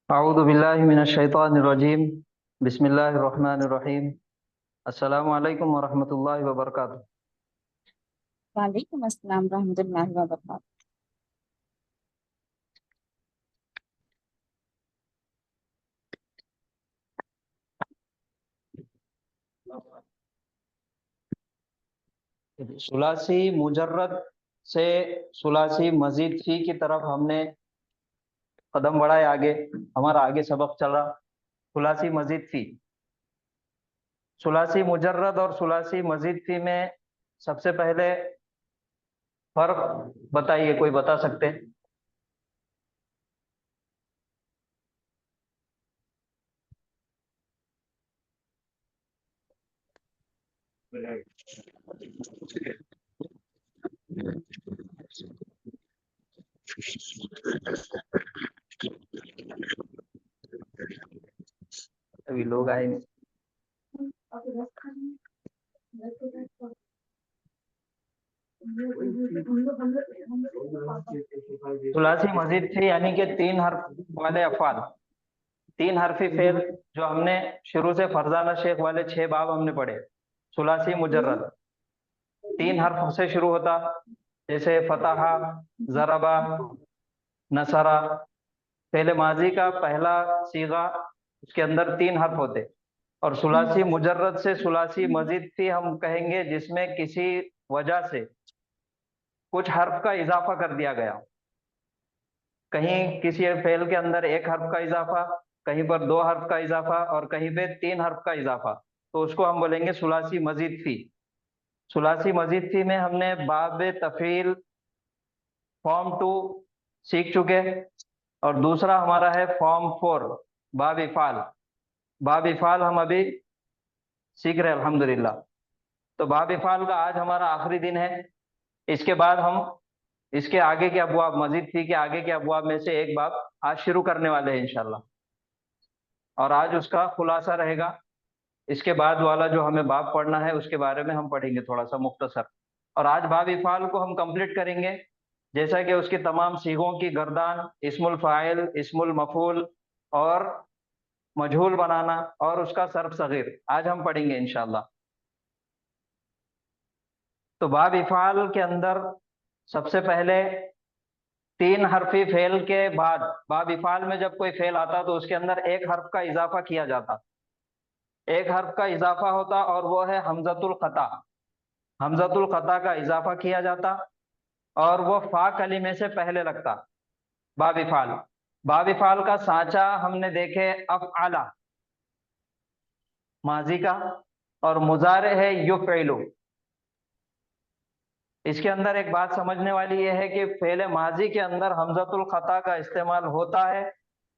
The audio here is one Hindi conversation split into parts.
अऊदु बिल्लाहि मिनश शैतानिर रजीम। बिस्मिल्लाहिर रहमानिर रहीम। अस्सलामु अलैकुम व रहमतुल्लाहि व बरकातुहू। वालेकुम अस्सलाम रहमतुल्लाहि व बरकातहू। सुलासी मुजर्रद से सुलासी मजीद फी की तरफ हमने कदम बढ़ाए आगे। हमारा आगे सबक चल रहा सुलासी मजीद फी। सुलासी मुजर्रद और सुलासी मजीद फी में सबसे पहले फर्क बताइए, कोई बता सकते हैं? अभी लोग आए नहीं। सुलासी मजीद फी यानी कि तीन हर्फ वाले अफआल, तीन हरफी फेल जो हमने शुरू से फरजाना शेख वाले 6 बाब हमने पढ़े। सुलासी मुजर्रद तीन हर्फ से शुरू होता, जैसे फतहा, जरबा, नसरा। पहले माजी का पहला सीगा, उसके अंदर तीन हर्फ होते। और सुलासी मुजर्रद से सुलासी मजीद फी हम कहेंगे जिसमें किसी वजह से कुछ हर्फ का इजाफा कर दिया गया। कहीं किसी फेल के अंदर एक हर्फ का इजाफा, कहीं पर दो हर्फ का इजाफा और कहीं पे तीन हर्फ का इजाफा, तो उसको हम बोलेंगे सुलासी मजीद फी। सुलासी मजीद फी में हमने बाब तफील फॉर्म 2 सीख चुके। और दूसरा हमारा है फॉर्म 4 बाब इफाल। बाब इफाल हम अभी सीख रहे हैं अल्हम्दुलिल्लाह। तो बाब इफाल का आज हमारा आखिरी दिन है। इसके बाद हम इसके आगे के अबवाब, मजीद फी के आगे के अबवाब में से एक बाब आज शुरू करने वाले हैं इंशाल्लाह। और आज उसका खुलासा रहेगा। इसके बाद वाला जो हमें बाब पढ़ना है उसके बारे में हम पढ़ेंगे थोड़ा सा मुख्तसर। और आज बाब इफ़ाल को हम कंप्लीट करेंगे, जैसा कि उसकी तमाम सीगों की गर्दान, इस्मुल फ़ाइल, इस्मुल मफ़ूल और मजहूल बनाना और उसका सर्फ सगीर आज हम पढ़ेंगे इंशाल्लाह। तो बाब इफ़ाल के अंदर सबसे पहले तीन हरफी फेल के बाद बाब इफ़ाल में जब कोई फेल आता तो उसके अंदर एक हर्फ का इजाफा किया जाता। एक हर्फ का इजाफा होता और वो है हमजतुल खता। हमजतुल खता का इजाफा किया जाता और वो फा कलीमे से पहले लगता। बाबिफाल, बाबिफाल का साचा हमने देखे अफआला माजी का, और मुजारे है युफइलु। इसके अंदर एक बात समझने वाली यह है कि फेले माजी के अंदर हमजतुल खता का इस्तेमाल होता है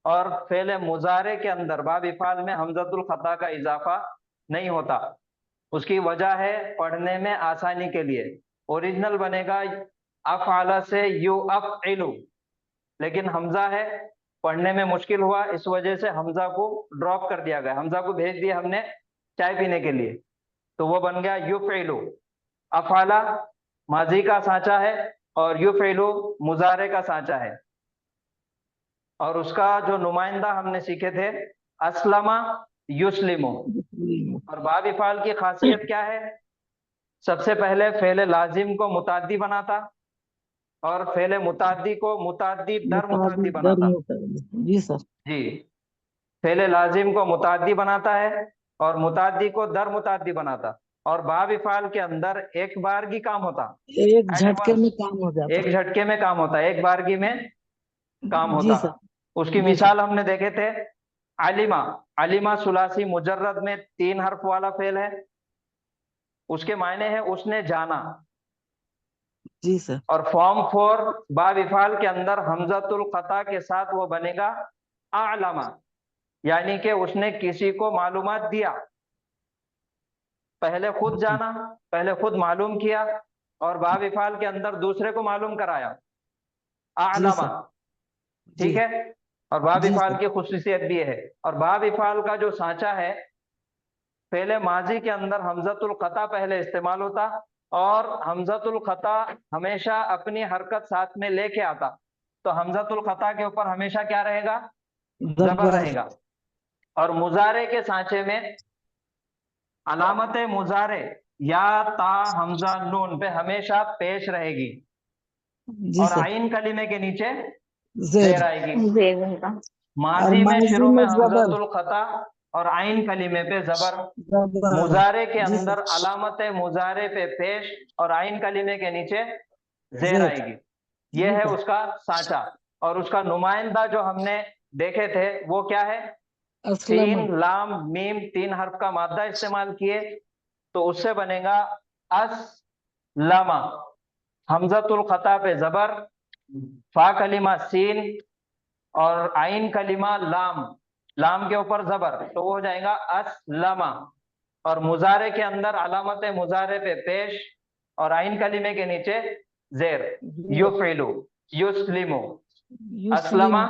और फेले मुजारे के अंदर बाबिफाल में हमजतुल खता का इजाफा नहीं होता। उसकी वजह है पढ़ने में आसानी के लिए। ओरिजिनल बनेगा अफआला से यू अफ इलू, लेकिन हमजा है, पढ़ने में मुश्किल हुआ, इस वजह से हमजा को ड्रॉप कर दिया गया, हमजा को भेज दिया हमने चाय पीने के लिए, तो वो बन गया युफइलु। अफआला माजी का सांचा है और युफइलु मुजारे का सांचा है। और उसका जो नुमाइंदा हमने सीखे थे असलमा युस्लिमु। और बाब इफाल की खासियत क्या है? सबसे पहले फेले लाजिम को मुताद्दी बनाता और फेले मुताद्दी को मुताद्दी दर मुताद्दी मुताबिक दर बनाता। मुताबिक जी सर। जी, फेले लाजिम को मुताद्दी बनाता है और मुताद्दी को दर मुताद्दी बनाता। और बाब इफाल के अंदर एक बारगी काम होता, एक एट झटके वंस, में काम हो जाता। एक झटके में काम होता, एक बारगी में काम जी होता। सर। उसकी जी सर। मिसाल हमने देखे थे आलिमा। आलिमा सुलासी मुजर्रद में तीन हर्फ वाला फेल है। उसके मायने है उसने जाना। जी सर। और फॉर्म 4 बाब इफाल के अंदर हमजतुल कता के साथ वो बनेगा आलमा, यानी कि उसने किसी को मालूमात दिया। पहले खुद जाना, पहले खुद मालूम किया और बाब इफाल के अंदर दूसरे को मालूम कराया, जी आलमा। सर। जी। ठीक है। और बाब जी इफाल सर। की खुसूसियत भी है। और बाब इफाल का जो सांचा है, पहले माजी के अंदर हमजतुल कता पहले इस्तेमाल होता और हमजतुल खता हमेशा अपनी हरकत साथ में लेके आता। तो हमजतुल खता के ऊपर हमेशा क्या रहेगा? जबर जबर रहेगा। और मुजारे के सांचे में अलामत मुजारे या ता हमजा नून पे हमेशा पेश रहेगी, जी और सर आइन कलीमे के नीचे जेर जेर आएगी। जेर रहेगा। माजी में माजी शुरू में में जबर हमजतुल खता और आइन कलीमे पे जबर। जबर मुजारे के जी अंदर सर अलामत मुजारे पे पेश और आइन कलीमे के नीचे जेर जेर आएगी। ये जी है सर उसका सांचा। और उसका नुमाइंदा जो हमने देखे थे वो क्या है? असलमा तीन लाम मीम 3 हर्फ का मादा इस्तेमाल किए, तो उससे बनेगा असलमा। हमजतुल खता पे जबर, फा कलिमा सीन और आइन कलिमा लाम, लाम के ऊपर जबर, तो वो हो जाएगा असलमा। और मुजारे के अंदर अलामत मुजारे पे पेश और आइन कलिमे के नीचे जेर। जेर युफिलु, युस्लिमु, युस्लिम असलमा,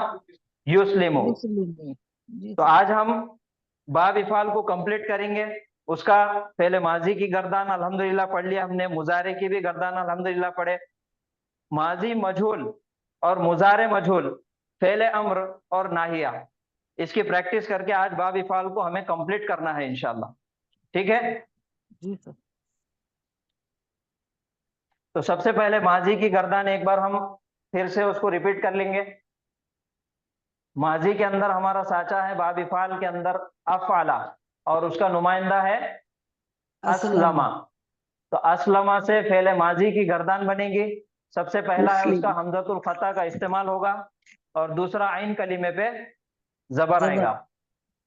युस्लिमु। युस्लिम जी तो सर आज हम बाब इफाल को कंप्लीट करेंगे। उसका पहले माजी की गर्दान अल्हम्दुलिल्लाह पढ़ लिया हमने, मुजारे की भी गर्दान अल्हम्दुलिल्लाह पढ़े। माजी मजहूल और मुजारे मजहूल, फेले अम्र और नाहिया, इसकी प्रैक्टिस करके आज बाब इफाल को हमें कंप्लीट करना है इंशाल्लाह। ठीक है? जी सर तो सबसे पहले माजी की गर्दान एक बार हम फिर से उसको रिपीट कर लेंगे। माजी के अंदर हमारा साचा है बाब इफाल के अंदर अफआला, और उसका नुमाइंदा है असलमा असलमा। तो असलमा से फेले माजी की गर्दान बनेगी। सबसे पहला है उसका हमजतुल फतह का इस्तेमाल होगा, और दूसरा आइन कलीमे पे जबर जबर आएगा।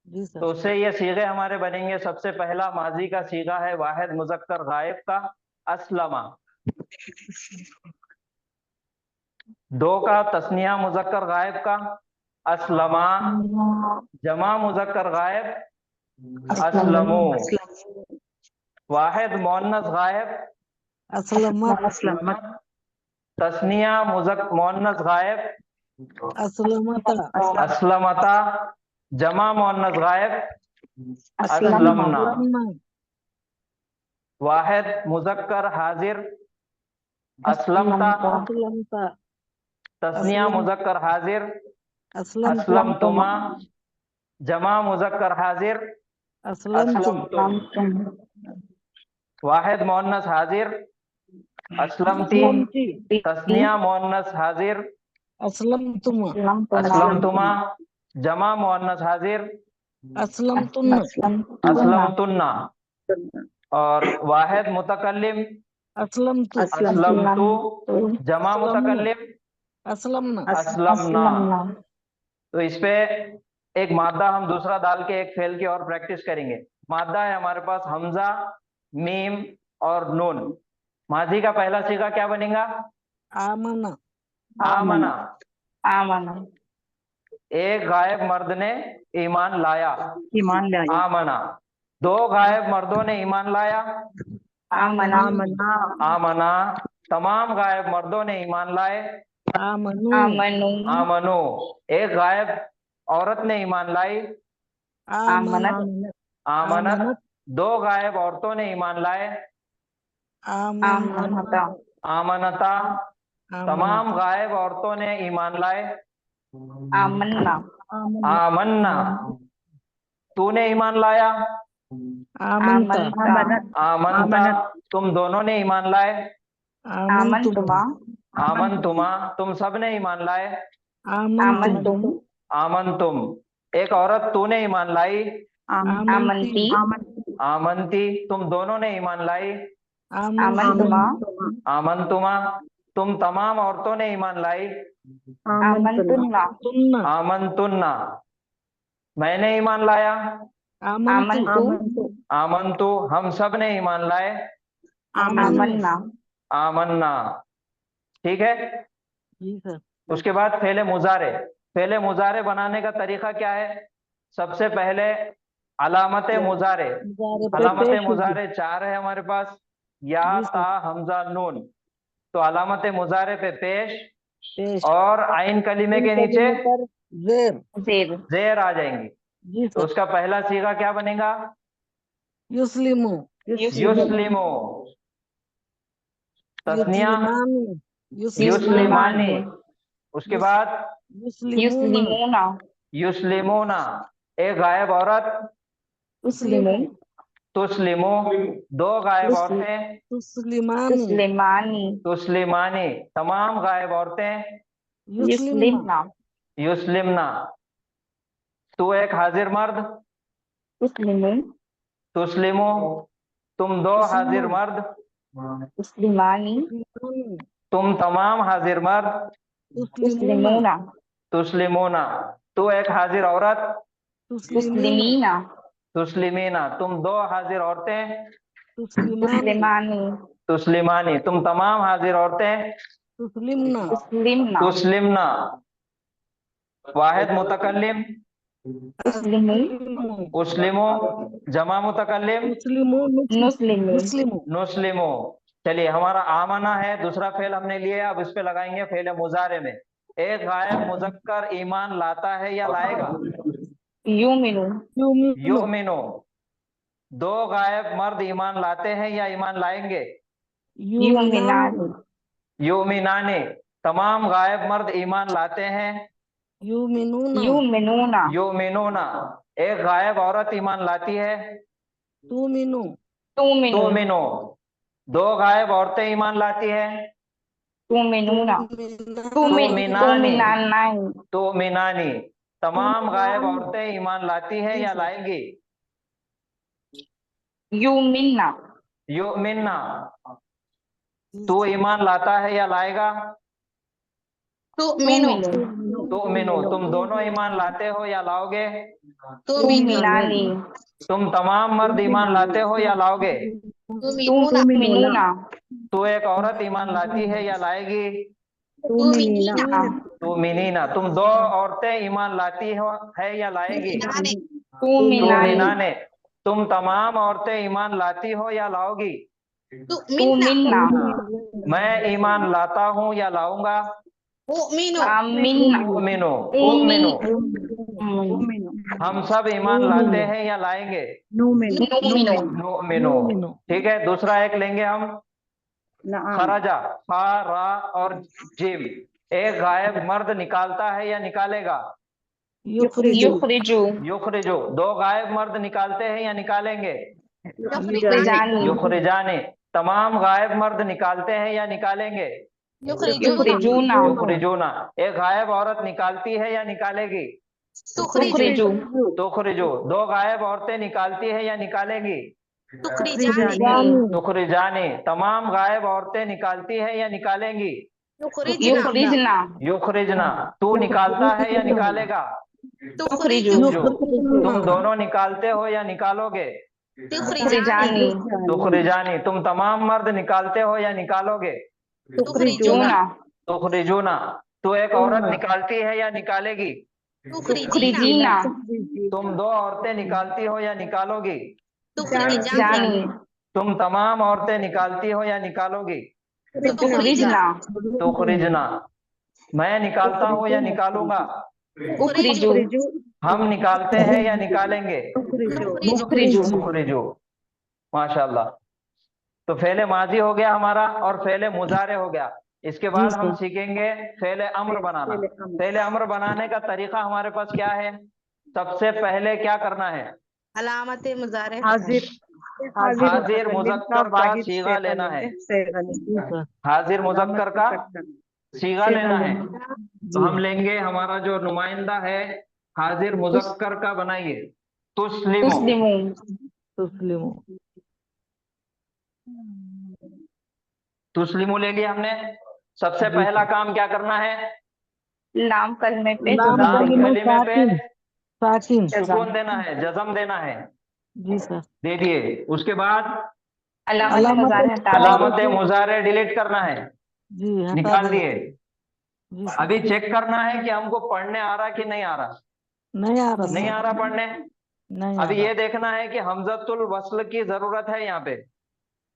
जी तो सर उससे ये सीगे हमारे बनेंगे। सबसे पहला माजी का सीगा है वाहिद मुजक्कर गायब का असलमा। दो का तस्निया मुजक्कर गायब का असलमा। जमा मुजक्कर गायब असलमो। वाहिद मोन्नस गायब असलमत तस्निया मोन्नस गायब असलमता असलमता। जमा मोन्नस गायब असलमना। असलमा वाहिद मुजक्कर हाजिर असलमता। असलमता तस्निया असलम मुजक्कर हाजिर असलम असलम तुमा। जमा मुजक्कर हाजिर असलम असलम तुम। वाहिद मोन्नस हाजिर असलमती। असलमती तस्निया मोन्नस हाजिर असलम तुम असलम तुमा। जमा मोन्नस हाजिर असलम तुन असलम तुन्ना। और वाहिद मुतकल्लिम असलम तु असलम तू। जमा मुतकल्लिम असलमना असलमना। तो इस पे एक मादा हम दूसरा डाल के एक फेल की और प्रैक्टिस करेंगे। मादा है हमारे पास हमजा, मीम और नून। माजी का पहला सीगा क्या बनेगा? आमना आमना। आमना एक गायब मर्द ने ईमान लाया, ईमान लाया। आमना। दो गायब मर्दों ने ईमान लाया, आमना आमना। तमाम गायब मर्दों ने ईमान लाए, आमनु आमनु आमनो। एक गायब औरत ने ईमान लाई, आमनत आमनत। दो गायब औरतों ने ईमान लाए, आमनता आमनता। तमाम आमनत गायब औरतों ने ईमान लाए, आमन्ना आमन्ना। तूने ईमान लाया, आमनता आमनता। तुम दोनों ने ईमान लाए, आमन्तुमा आमन तुमा। तुम सब ने ईमान लाए, आमनतुम आमन तुम। एक औरत तूने ईमान लाई, आमनती आमनती। तुम दोनों ने ईमान लाई, आमन्तुमा आमन तुमा। तुम तमाम औरतों ने ईमान लाई, आमन्तुन्ना तुन्ना आमन तुन्ना। मैंने ईमान लाया, आमनतु आमन तू। हम सब ने ईमान लाए, आमनु आमन्ना आमन्ना। ठीक है? जी सर उसके बाद फेले मुजारे। फेले मुजारे बनाने का तरीका क्या है? सबसे पहले अलामत मुजारे। मुजारे पे अलामत पेश होगी मुजारे 4 है हमारे पास, या जी सर ता हमजा नून। तो अलामत मुजारे पे पेश पेश और आइन कलीमे के नीचे पर जेर जेर जेर आ जाएंगी। जी तो सर उसका पहला सीगा क्या बनेगा? युस्लिमु युस्लिमो। तस्निया युस्लिमानु युस्लिमानी। उसके बाद युस्लिमूना युस्लिमूना युस्लिमूना, एक गायब औरत, तुस्लिमू, तुस्लिमू, दो गायब औरतें, तुस्लिमानी, तुस्लिमानी, तुस्लिमानी, तमाम गायब औरतें, युस्लिमा, युस्लिमना, युस्लिमना, तू एक हाजिर मर्द, तुस्लिमू, तुस्लिमू, तुम दो हाजिर मर्द, तुस्लिमानी, तुस्लिमानी, तुम तमाम हाजिर मर्द, तुस्लिमूना, तुस्लिमूना, तुस्लिमूना, तू एक हाजिर औरत, तुस्लिमीना, तुस्लिमीना, तुस्लिमीना, तुम दो हाजिर औरतें, तुस्लिमानी, तुस्लिमानी, तुस्लिमानी, तुम तमाम हाजिर औरतें, तुस्लिमना, तुस्लिमना, तुस्लिमना, वाहिद मुतकल्लिम, तुस्लिमू, उस्लिमो, जमा मुतकल्लिम, मुस्लिमो, नुस्लिमू, मुस्लिमो, नुस्लिमो। चलिए, हमारा आमना है, दूसरा फेल हमने लिया, अब इस पे लगाएंगे फेल मुजारे में। एक गायब मुजक्कर ईमान लाता है या लाएगा? युमिनु, युमिनो, युमिनो, दो गायब मर्द ईमान लाते हैं या ईमान लाएंगे? युमिनानी, युमिनानी, युमिनाने, तमाम गायब मर्द ईमान लाते हैं। युमिनूना, युमिनूना, युमिनूना, एक गायब औरत ईमान लाती है। तुमिनो, तुमिनु, तुमिनो, दो गायब औरतें ईमान लाती है। तुमिनूना, तुमिनानी, तुमिनानाई, तुमिनानी, तमाम गायब औरतें ईमान लाती है या लाएंगी? युमिन्ना, युमिन्ना, तू ईमान लाता है या लाएगा? तुमिनु, तुमिनो, तुम दोनों ईमान लाते हो या लाओगे? तुमिनानी, तुम तमाम मर्द ईमान लाते हो या लाओगे? तुमिनूना, तू एक औरत ईमान लाती है या लाएगी? तुमिनीना, तुमिनीना, तुम दो औरतें ईमान लाती हो है या लाएगी? तुमिनानी, तुमिनाने, तुम तमाम औरतें ईमान लाती हो या लाओगी? तुमिन्ना, मैं ईमान लाता हूँ या लाऊंगा? आमिन्ना, उमिनो, उमिनो, उमिनु, हम सब ईमान लाते हैं या लाएंगे? नुमिनु, नुमिनो। ठीक है, दूसरा एक लेंगे हम, खराजा, फा रा और जिम, एक गायब मर्द निकालता है या निकालेगा? युखरिजु, युखरिजु, युखरिजो, दो गायब मर्द निकालते हैं या निकालेंगे? युखरिजानी, युखरिजाने, तमाम गायब मर्द निकालते हैं या निकालेंगे? युखरिजूना, युखरिजूना, एक गायब औरत निकालती है या निकालेगी? तुखरिजु, तुखरिजो, दो गायब औरतें निकालती है या निकालेंगी? तुखरिजानी, तुखरिजाने, तमाम गायब औरतें निकालती है या निकालेंगी? युखरिजना, युखरिजना, तू निकालता है या निकालेगा? तुखरिजु, तुम दोनों निकालते हो या निकालोगे? तुखरिजानी, तुखरिजानी, तुम तमाम मर्द निकालते हो या निकालोगे? तुखरिजूना, तुखरिजूना, तू एक औरत निकालती है या निकालेगी? तुखरिजीना, तुम दो औरतें निकालती हो या निकालोगी? जानी, तुम तमाम औरतें निकालती हो या निकालोगी? तुखरिजना, तुखरिजना, मैं निकालता हूँ या निकालूंगा? उखरिजु, हम निकालते हैं या निकालेंगे? मुखरिजु, तुखरिजो। माशाल्लाह। तो फेले माजी हो गया हमारा और फेले मुजारे हो गया। इसके बाद हम सीखेंगे फेले अम्र बनाना। फेले अम्र बनाने का तरीका हमारे पास क्या है? सबसे पहले क्या करना है? अलामत मुजारे हाजिर मुजक्कर का सीगा लेना है। हाजिर मुजक्कर का सीगा लेना है। तो हम लेंगे, हमारा जो नुमाइंदा है हाजिर मुजक्कर का बनाइए। तुस्लिमो, तुस्लिमु, तुस्लिमो, तुस्लिमो ले लिया हमने। सबसे पहला काम क्या करना है? लाम कलमे पे लाम लाम कलिमे कलिमे पे साकिन, सुकून देना है, जज़म देना है। जी सर, दे दिए। उसके बाद अलामत मुजारे हटा अलामत मुजारे डिलीट करना है, जी हटा निकाल देना। दिए। जी सर, अभी चेक करना है कि हमको पढ़ने आ रहा कि नहीं आ रहा। नहीं आ रहा नहीं सर, आ रहा पढ़ने। नहीं आ अभी रहा। ये देखना है कि हमजतुल वस्ल की जरूरत है यहाँ पे,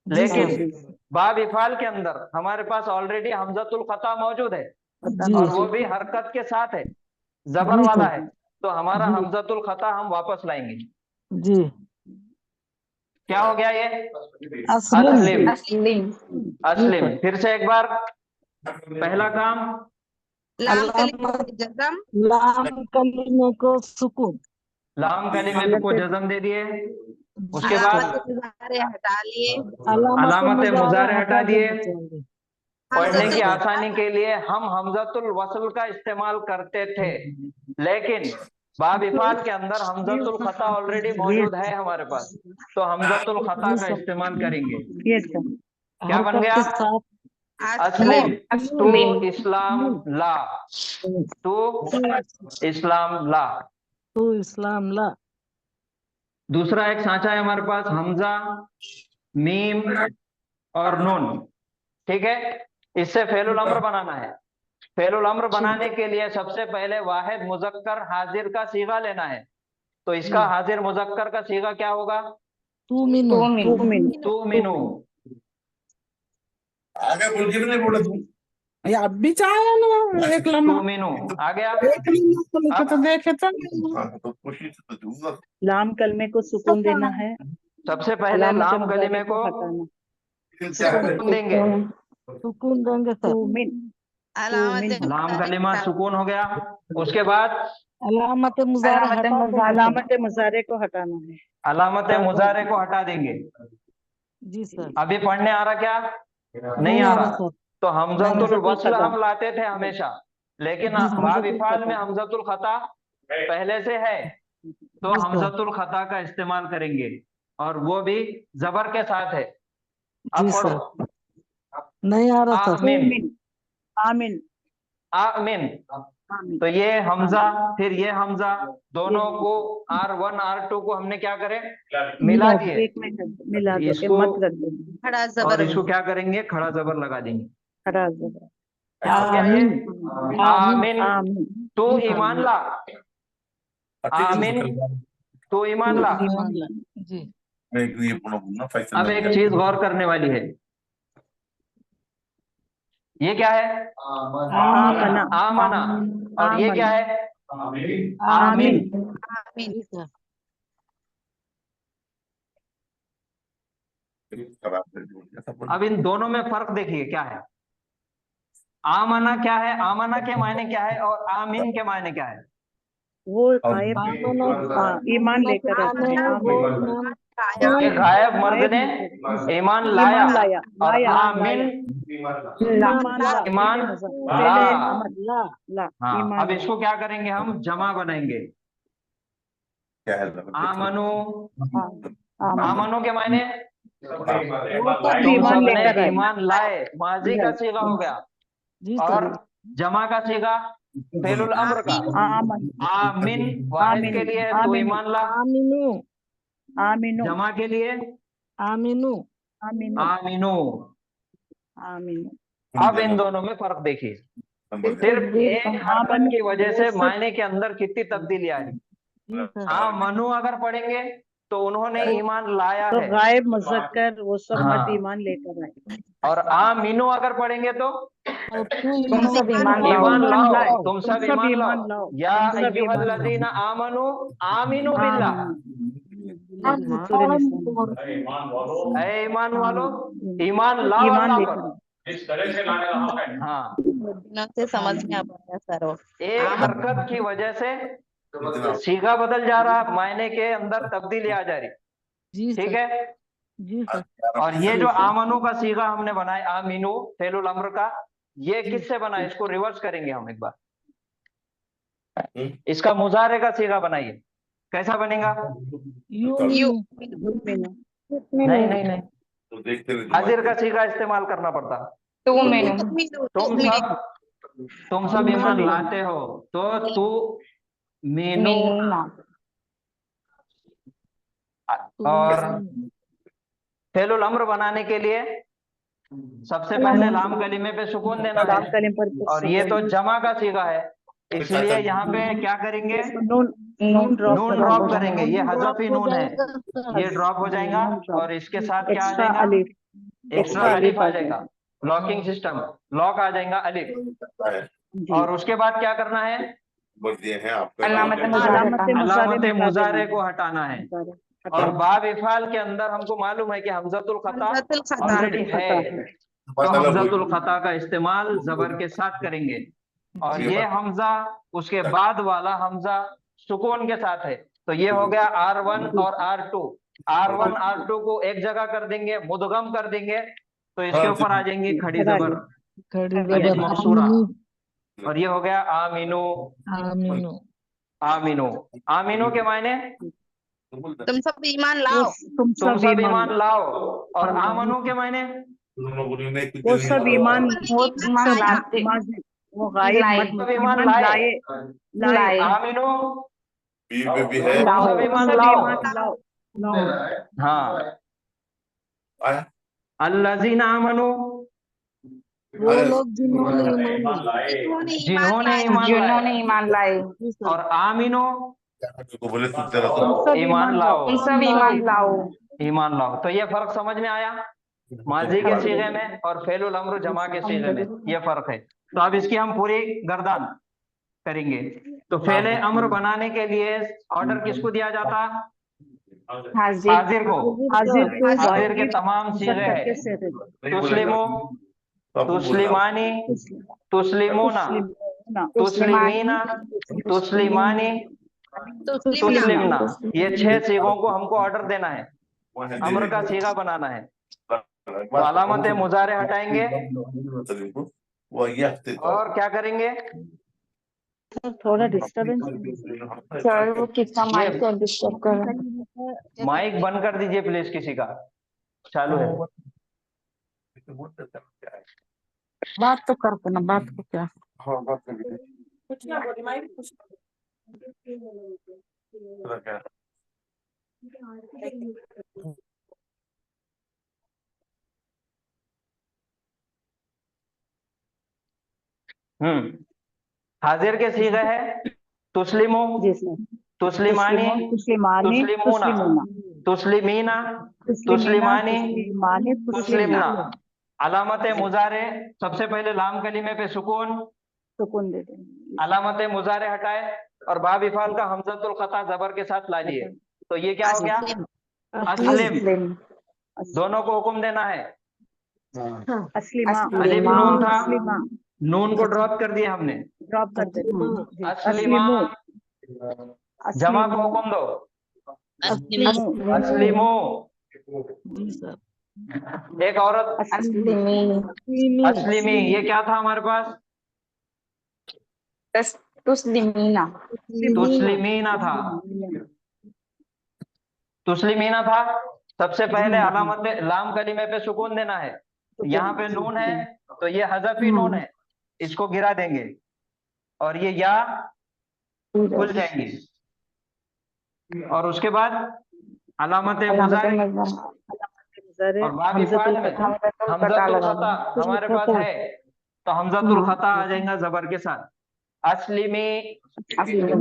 जी लेकिन सर, बाब इफाल के अंदर हमारे पास ऑलरेडी हमजतुल खता मौजूद है जी और वो भी हरकत के साथ है, जबर जी वाला सर, है। तो हमारा जी। हमजतुल खता हम वापस लाएंगे। जी क्या हो गया ये? अस्लिम, अस्लिम। अस्लिम, अस्लिम। फिर से एक बार, पहला काम लाम अलामत कलिमे जज़म लाम कलीमे को सुकून। लाम कलीमे को जज़म दे दिए। उसके अलामत बाद मुज़ारे हटा लिए। अलामत मुज़ारे हटा दिए। देना चाहिए। पढ़ने की हमज़तुल आसानी के लिए हम हमज़तुल वस्ल का इस्तेमाल करते थे, लेकिन बाब इफ़ाल के अंदर हमज़तुल खता ऑलरेडी मौजूद है हमारे पास, तो हमज़तुल खता का इस्तेमाल करेंगे। क्या बन हरकत गया? के साथ अस्लिम तू अस्लिम इस्लाम ला, तू इस्लाम ला। तू इस्लाम ला। दूसरा एक सांचा है हमारे पास, हमजा, मीम और नून। ठीक है, इससे फेलुल अम्र बनाना है। फेलुल अम्र बनाने के लिए सबसे पहले वाहिद मुजक्कर हाजिर का सीगा लेना है। तो इसका हाजिर मुजक्कर का सीगा क्या होगा? तू मिनू। तू मिनू। आगे बोल के नहीं बोला तुम। ये अब भी चाहे ना एक लम्हा तू मिनू आ गया। एक लम्हा को लिखो तो अब देखे तो तो कोशिश तो दूंगा। लाम कलमे को सुकून देना है। सबसे पहले अलामत लाम मुज़ारे कलीमे को हटाना। सुकून देंगे। सुकून देंगे सर। तू मिन अलामत लाम कलीमा सुकून हो गया। उसके बाद अलामत मुज़ारे अलामत हटा देंगे। अलामत मुज़ारे को हटाना है। अलामत मुजारे को हटा देंगे। जी सर। अभी पढ़ने आ रहा क्या? नहीं आ रहा। सर। तो हमजतुल हमजतुल वस्ल खता। हम लाते थे हमेशा, लेकिन जी, बाब हमजतुल इफ़ाल खता। में हमजतुल खता पहले से है, तो जी सर। हमजतुल खता का इस्तेमाल करेंगे, और वो भी जबर के साथ है। अब जी पढ़ो। सर। नहीं आ रहा सर। आमिन। मिन आमिन आमिन। आमिन तो ये हमजा फिर ये हमजा, दोनों को R1 R2 को हमने क्या करें? मिला दिए। एक में मिला दो इसको मत कर दो। खड़ा और जबर इसको क्या करेंगे? खड़ा जबर लगा देंगे। खड़ा ज़बर। क्या हो गया ये? आमिन। आमिन तू ईमान ला। आमिन तू ईमान ला। जी। ये पुनः फैसल अब एक चीज गौर करने वाली है, ये क्या है? आमना आमना। और ये क्या है? आमिन आमिन। आमीन। जी सर। अब इन दोनों में फर्क देखिए क्या है। आमना क्या है? आमना के मायने क्या है और आमिन के मायने क्या है? वो गायब ईमान लेकर आता है। आमिन ये गायब मर्द ने ईमान लाया, ईमान लाया और लाया आमिन ईमान ला ईमान पहले ला। अमर ला हाँ, ईमान अब इसको क्या करेंगे? हम जमा बनाएंगे। क्या है? आमनु। आमिन आमनु के मायने तुम ईमान सबने लेकर आए। ईमान लाए, माजी का सीगा हो गया। जी और सर। जमा का सीगा फेलुल अम्र का आमन आमिन। वाहिद के लिए तू आमिन ईमान ला, आमिनु। आमिनो जमा के लिए आमिनु। आमिनो आमिनु। आमिनो अब इन दोनों में फर्क देखिए, सिर्फ एक हरकत की वजह से मायने के अंदर कितनी तब्दीली आ रही। जी सर। हाँ, मनु अगर पढ़ेंगे तो उन्होंने ईमान लाया तो है, गायब मुज़क्कर वो सब हाँ। मत ईमान लेकर आए। और आमीनु अगर पढ़ेंगे तो तुम सब ईमान लाओ। ईमान लाओ, लाओ। तुम सब ईमान ईमान लाओ। लाओ। या तुम सब ईमान लाओ। अय्युहल्लज़ीना आमनु आमिनु बिल्लाह। सूरह निसा। ऐ ईमान वालों, ईमान लाओ ईमान अल्लाह लेकर पर। हाँ, दिनों से समझ में आ पाया सर। एक हरकत की वजह से सीगा बदल जा रहा, मायने के अंदर तब्दीली आ जा रही। जी ठीक सर। है। जी सर। और ये जो आमनु का सीगा हमने बनाया, आमीनु फेलुल अम्र का, ये किससे बना? इसको रिवर्स करेंगे हम एक बार। इसका मुजारे का सीगा बनाइए, कैसा बनेगा? यू नहीं नहीं नहीं, तो देखते रहे। हाजिर का सीगा इस्तेमाल करना पड़ता। तुमिनु तुम सब ईमान लाते हो, तो तू मीनू। मिनुना और फेलुल अम्र बनाने के लिए सबसे पहले लाम कलीमे पे सुकून देना लाम है, कलीम पर और ये तो जमा का सीगा है, इसलिए यहाँ पे क्या करेंगे? नून ड्रॉप करेंगे। ये हज़फ़ी नून है, ये ड्रॉप हो जाएगा, और इसके साथ क्या आ एक्स्ट्रा जाएगा? अलिफ एक्स्ट्रा अलिफ आ जाएगा। लॉकिंग सिस्टम, लॉक आ जाएगा अलिफ। और उसके बाद क्या करना है? बस ये है आपका अलामत मुजारे अलामत मुजारे को हटाना है। और बाब इफ़ाल के अंदर हमको मालूम है कि हमज़तुल खता ऑलरेडी है, तो हमज़तुल खता का इस्तेमाल जबर के साथ करेंगे। और ये हमजा उसके बाद वाला हमजा सुकून के साथ है। तो ये हो गया R1 और R2। R1 R2 को एक जगह कर देंगे, मुदगम कर देंगे, तो इसके ऊपर आ जाएंगी खड़ी जबर, खड़ी यानी जबर मकसूरा। आमीनू और ये हो गया आमीनू। आमीनू आमीनू, आमीनू के मायने तुम सब ईमान लाओ। तुम तुम सब ईमान ईमान लाओ। और आमनू के मायने वो सब ईमान वो ईमान लाया। लाते माजी वो गायब लाए। मत सब ईमान ईमान लाए। लाए लाए आमीनू, बी में भी है। तुम सब ईमान सब लाओ। ईमान लाओ लाओ। हाँ, आया? अल्लज़ीना आमनू, वो लोग जिन्होंने ईमान लाए। जिन्होंने ईमान जिन्होंने लाए। ईमान लाए। जी सर। और आमीनो, को बोले सुनते रहो। तुम सब ईमान लाओ। तुम सब ईमान लाओ। ईमान लाओ। तो ये फर्क समझ में आया, माजी के सीगे में और फेलुल अम्र जमा के सीगे में, ये फर्क है। तो अब इसकी हम पूरी गर्दान करेंगे। तो फेले अम्र बनाने के लिए ऑर्डर किसको दिया जाता? हाजिर हाजिर को। हाजिर को हाजिर के तमाम सीगे है। कैसे तुस्लिमो, तुस्लिमानी, तुस्लिमोना, तुस्लिमीना, तुस्लिमानी, तुस्लिमना। ये 6 सीगों को हमको ऑर्डर देना है, अम्र का सीगा बनाना है। तो अलामत मुजारे हटाएंगे वो ये हफ्ते और क्या करेंगे? थोड़ा डिस्टरबेंस सर वो कितना माइक को डिस्टर्ब कर रहा है। माइक बंद कर दीजिए प्लीज, किसी का चालू है। बात तो करते ना, बात को क्या। हाँ बात करिए। क्या हाजिर के सीगे है तुस्लिमो, जी सर तुस्लिमानी, तुस्लिमानी तुस्लिमोना, तुस्लिमीना, तुस्लिमानी, तुस्लिमना। अलामत मुजारे, सबसे पहले लाम कलीमे पे सुकून, सुकून दे देंगे। अलामत मुजारे हटाए और बाब इफाल का हमजतुल खता जबर के साथ ला लिए। तो ये क्या हो गया? अस्लिम। दोनों को हुक्म देना है। अस्लिमा अलिफ नून था, अस्लिमा नून को ड्रॉप कर दिया हमने। ड्रॉप कर देते हैं। अस्लिमा, जमा को हुक्म दो। अस्लिमो। जी सर। एक औरत अस्लिमी, ये क्या था हमारे पास? तुस्लिमीना तुस्लिमीना था। तुस्लिमीना था। सबसे पहले अलामत लाम कलीमे पे सुकून देना है। यहाँ पे नून है तो ये हज़फी नून है, इसको गिरा देंगे और ये या खुल जाएंगी। और उसके बाद अलामत मुजारे और बाब इफ़ाल में हमज़तुल खता हमारे पास है, तो हमज़तुल खता आ जाएगा जबर के साथ। अस्लिमी,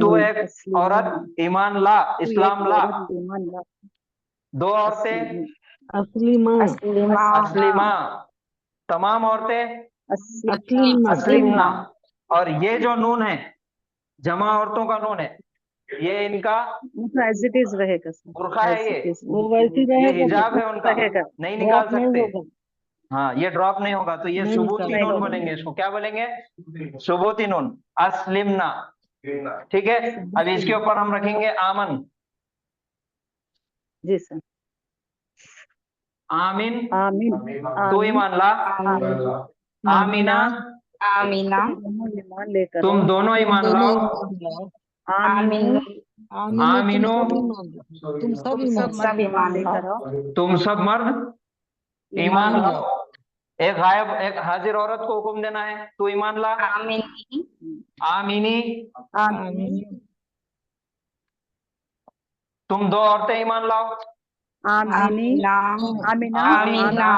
तू एक औरत ईमान ला, इस्लाम ला। दो औरतें अस्लिमा अस्लिमा, तमाम औरतें अस्लिमना। और ये जो नून है जमा औरतों का नून है, ये इनका एज इट इज रहेगा बुरखा है, ये वो वैसे ही ये रहेगा। हिजाब है उनका, रहेगा। नहीं निकाल ड्रॉप नहीं सकते। होगा। हाँ, ये ड्रॉप नहीं होगा। तो ये नहीं सुबूती निकाल नून सकते। बोलेंगे, इसको क्या बोलेंगे? सुबूती नून, अस्लिमना। ठीक है। अब इसके ऊपर हम रखेंगे आमन। जी सर आमीन, आमीन तू ईमान ला। आमीना, आमीना ईमान लेकर तुम आओ। दोनों ईमान दोनों लाओ। ईमान लाओ। आमीन आमीनो आमीनो, तुम सब ईमान लाओ। सब ईमान लेकर लाओ। आओ। तुम सब मर्द ईमान लाओ। एक गायब एक हाजिर औरत को हुक्म देना है, तू ईमान ला। आमीनी आमीनी, आमीन तुम दो औरतें ईमान लाओ। आमीनी आमीना आमीना आमीना,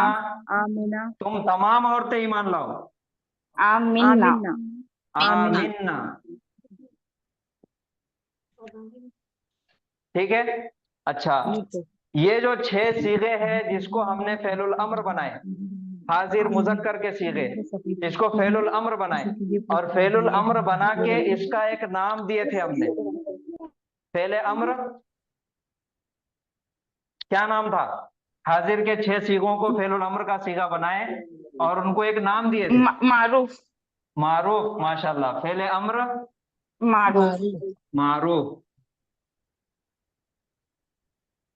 आमीना तुम तमाम औरतें ईमान लाओ। Amina Amina Amina. ठीक है। अच्छा, ये जो 6 सीगे हैं जिसको हमने फेलुल अम्र बनाए, हाजिर मुजक्कर के सीगे, इसको फेलुल अम्र बनाए और फेलुल अम्र बना के इसका एक नाम दिए थे हमने। फेले अम्र क्या नाम था? हाजिर के 6 सीगों को फेलुल अम्र का सीगा बनाए और उनको एक नाम दिए थे। मारूफ मारूफ, माशाल्लाह। फेले अम्र मारूफ। मारूफ,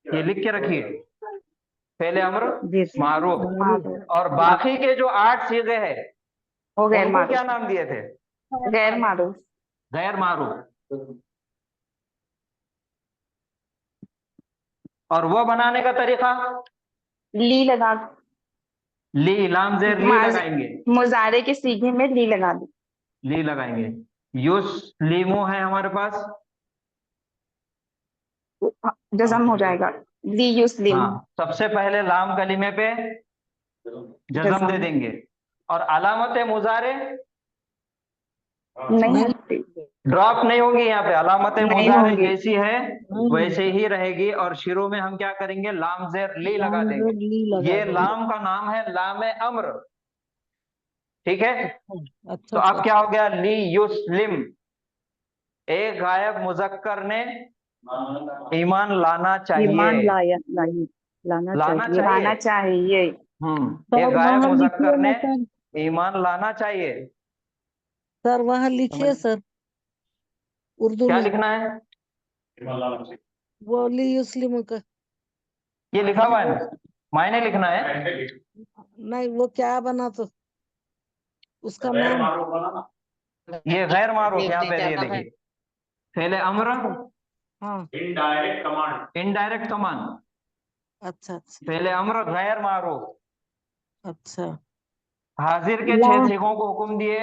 ये लिख के रखिए। फेले अम्र जी सर। मारूफ। मारूफ और बाकी के जो 8 सीगे हैं हो गैर उनको क्या मारूफ। नाम दिए थे? गैर मारूफ। गैर मारूफ। और वो बनाने का तरीका, ली लगा, ली, लाम जेर ली लगाएंगे। मुजारे के सीगे में ली लगा दी। ली लगाएंगे। युस्लिमु है हमारे पास। जज़म हो जाएगा, ली युस्लिम। हाँ, सबसे पहले लाम कलीमे पे जज़म दे देंगे। और अलामत मुजारे नहीं होती। ड्रॉप नहीं होगी यहाँ पे। अलामत नहीं मुजारे होंगी। जैसी है वैसे ही रहेगी। और शुरू में हम क्या करेंगे? लाम जेर ली लगा देंगे। ली लगा ये देंगे। लाम का नाम है लाम अम्र। ठीक है। अच्छा तो अब सर। क्या हो गया? ली युस्लिम, एक गायब मुजक्कर ने ईमान लाना चाहिए। ईमान लाना लाना चाहिए। लाना चाहिए। एक सर गायब वहाँ मुजक्कर लिखिए ना ने सर। ईमान लाना चाहिए। सर वहाँ लिखिए सर, उर्दू क्या में। लिखना है? वो ली युस्लिम का। ये लिखा हुआ है, मायने लिखना है। नहीं, वो क्या बना तो उसका नाम। ये गैर मारूफ यहाँ पे ये देखिए। फेले अम्र हाँ। Indirect command. अच्छा अच्छा फेले अम्र गैर मारूफ। अच्छा। हाजिर के ला 6 सिगों को हुक्म दिए।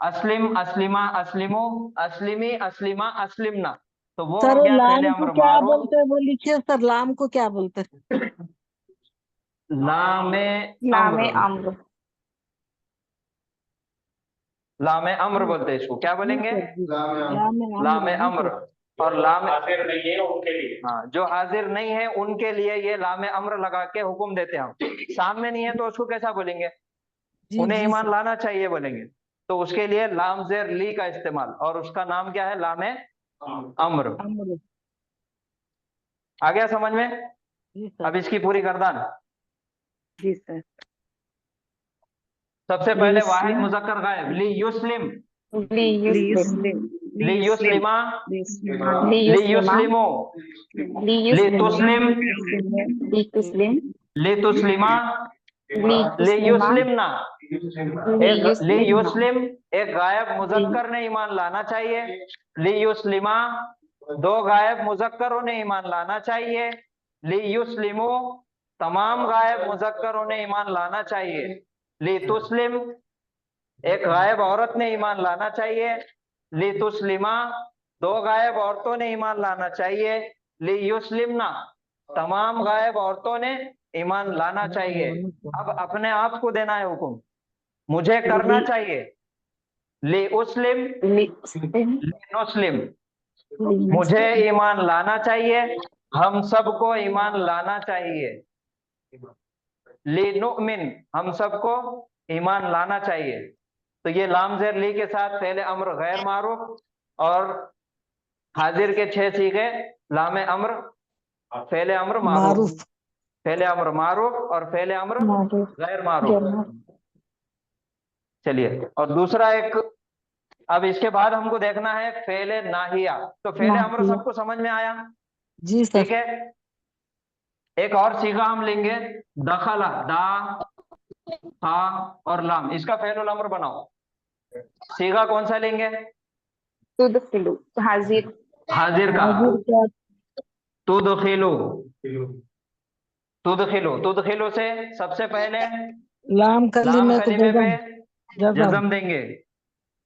अस्लिम, अस्लिमा, अस्लिमो, अस्लिमी, अस्लिमा, अस्लिमना। तो वो सर हो गया फेले लाम को अम्र क्या मारूफ। बोलते हैं वो लिखिए सर, लाम को क्या बोलते हैं? लामे लामे अम्र, अम्र। लामे अम्र बोलते हैं इसको। क्या जी बोलेंगे? सर जी। लाम लामे जी अम्र। सर। और लाम हाजिर नहीं है उनके लिए। हाँ, जो हाजिर नहीं है उनके लिए ये लामे अम्र लगा के हुक्म देते हैं हम। सामने नहीं है तो उसको कैसा बोलेंगे? जी उन्हें जी ईमान सर। लाना चाहिए बोलेंगे। तो उसके लिए लाम जेर ली का इस्तेमाल। और उसका नाम क्या है? लामे अम्र। अम्र। आ गया समझ में? जी सर। अब इसकी पूरी गर्दान। जी सर। सबसे पहले वाहिद मुजक्कर गायब, ली युस्लिम, ली युस्लिम। ली युस्लिमा, ली ली युस्लिमा। युस्लिमो, ली ली युस्लिम। तुस्लिम, ली तुस्लिम। ली तुस्लिमा, ली ली तुस्लिमा। युस्लिमना। ली ली युस्लिमा। युस्लिम, एक गायब मुजक्कर ने ईमान लाना चाहिए। ली युस्लिमा, 2 गायब मुजक्करों ने ईमान लाना चाहिए। ली युस्लिमो, तमाम गायब मुजक्करों ने ईमान लाना चाहिए। ली तुस्लिम, एक गायब औरत ने ईमान लाना चाहिए। ली तुस्लिमा, 2 गायब औरतों ने ईमान लाना चाहिए। ली युस्लिमना, तमाम गायब औरतों ने ईमान लाना चाहिए। अब अपने आप को देना है हुक्म, मुझे करना चाहिए। ली उस्लिम, ली ली नुस्लिम, ली मुझे ईमान लाना चाहिए, हम सबको ईमान लाना चाहिए। ली नुमिन, हम सबको ईमान लाना चाहिए। तो ये लाम जेर ली के साथ पहले अम्र गैर मारूफ और हाजिर के 6 सीगे लामे अम्र, फेले अम्र मारूफ, मारूफ। फेले अम्र मारूफ और फेले अम्र मारूफ। गैर मारूफ। चलिए, और दूसरा एक, अब इसके बाद हमको देखना है फेले नाहिया। तो फेले अम्र नाहिया। सबको समझ में आया? जी ठीक सर। है। एक और सीगा हम लेंगे, दखला, दा, हा और लाम। इसका फेल अम्र बनाओ। सीगा कौन सा लेंगे? तुदखिलु। हाजिर। हाजिर का। हाजिर का। तुदखिलु, तुदखिलु, तुदखिलु से सबसे पहले लाम लाम कलीमे को कलीमे पे जज़म जज़म देंगे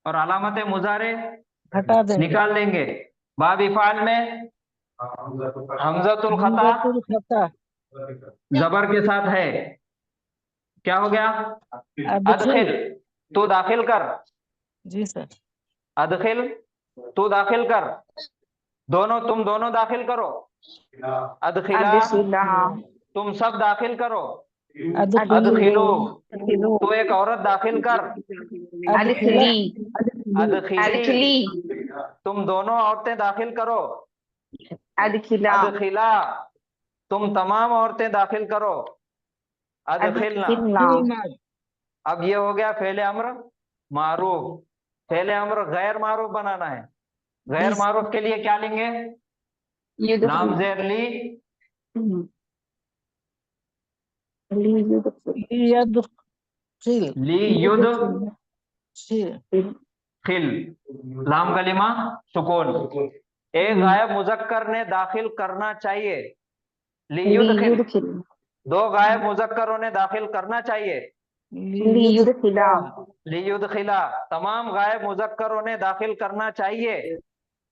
और अलामत मुजारे हटा देंगे। निकाल देंगे। बाब इफाल में हमजतुल खता हमजतुल खता। जबर के साथ है। क्या हो गया? अदखिल। अदखिल, तू दाखिल कर। जी सर। अदखिल, तू दाखिल कर। दोनों, तुम दोनों दाखिल करो। अदखिला, अदखिला। तुम सब दाखिल करो। अदखिल। अदखिलो, अदखिलो। तू एक औरत दाखिल कर। अदखिली। अदखिली, अदखिली। तुम दोनों औरतें दाखिल करो। अदखिला। अदखिला, तुम तमाम औरतें दाखिल करो। अदखिलना। अदखिलना। अब ये हो गया फेले अम्र मारूफ। फेले अम्र गैर मारूफ बनाना है। गैर मारूफ के लिए क्या लेंगे? लाम जेर ली, यदखिल ली युद यदखिल खिल, लाम कलिमा सुकून। एक गायब मुजक्कर ने दाखिल करना चाहिए, ली युद खिल। दो गायब मुजक्करों ने दाखिल करना चाहिए, ली युद खिला। तमाम गायब मुजक्करों ने दाखिल करना चाहिए,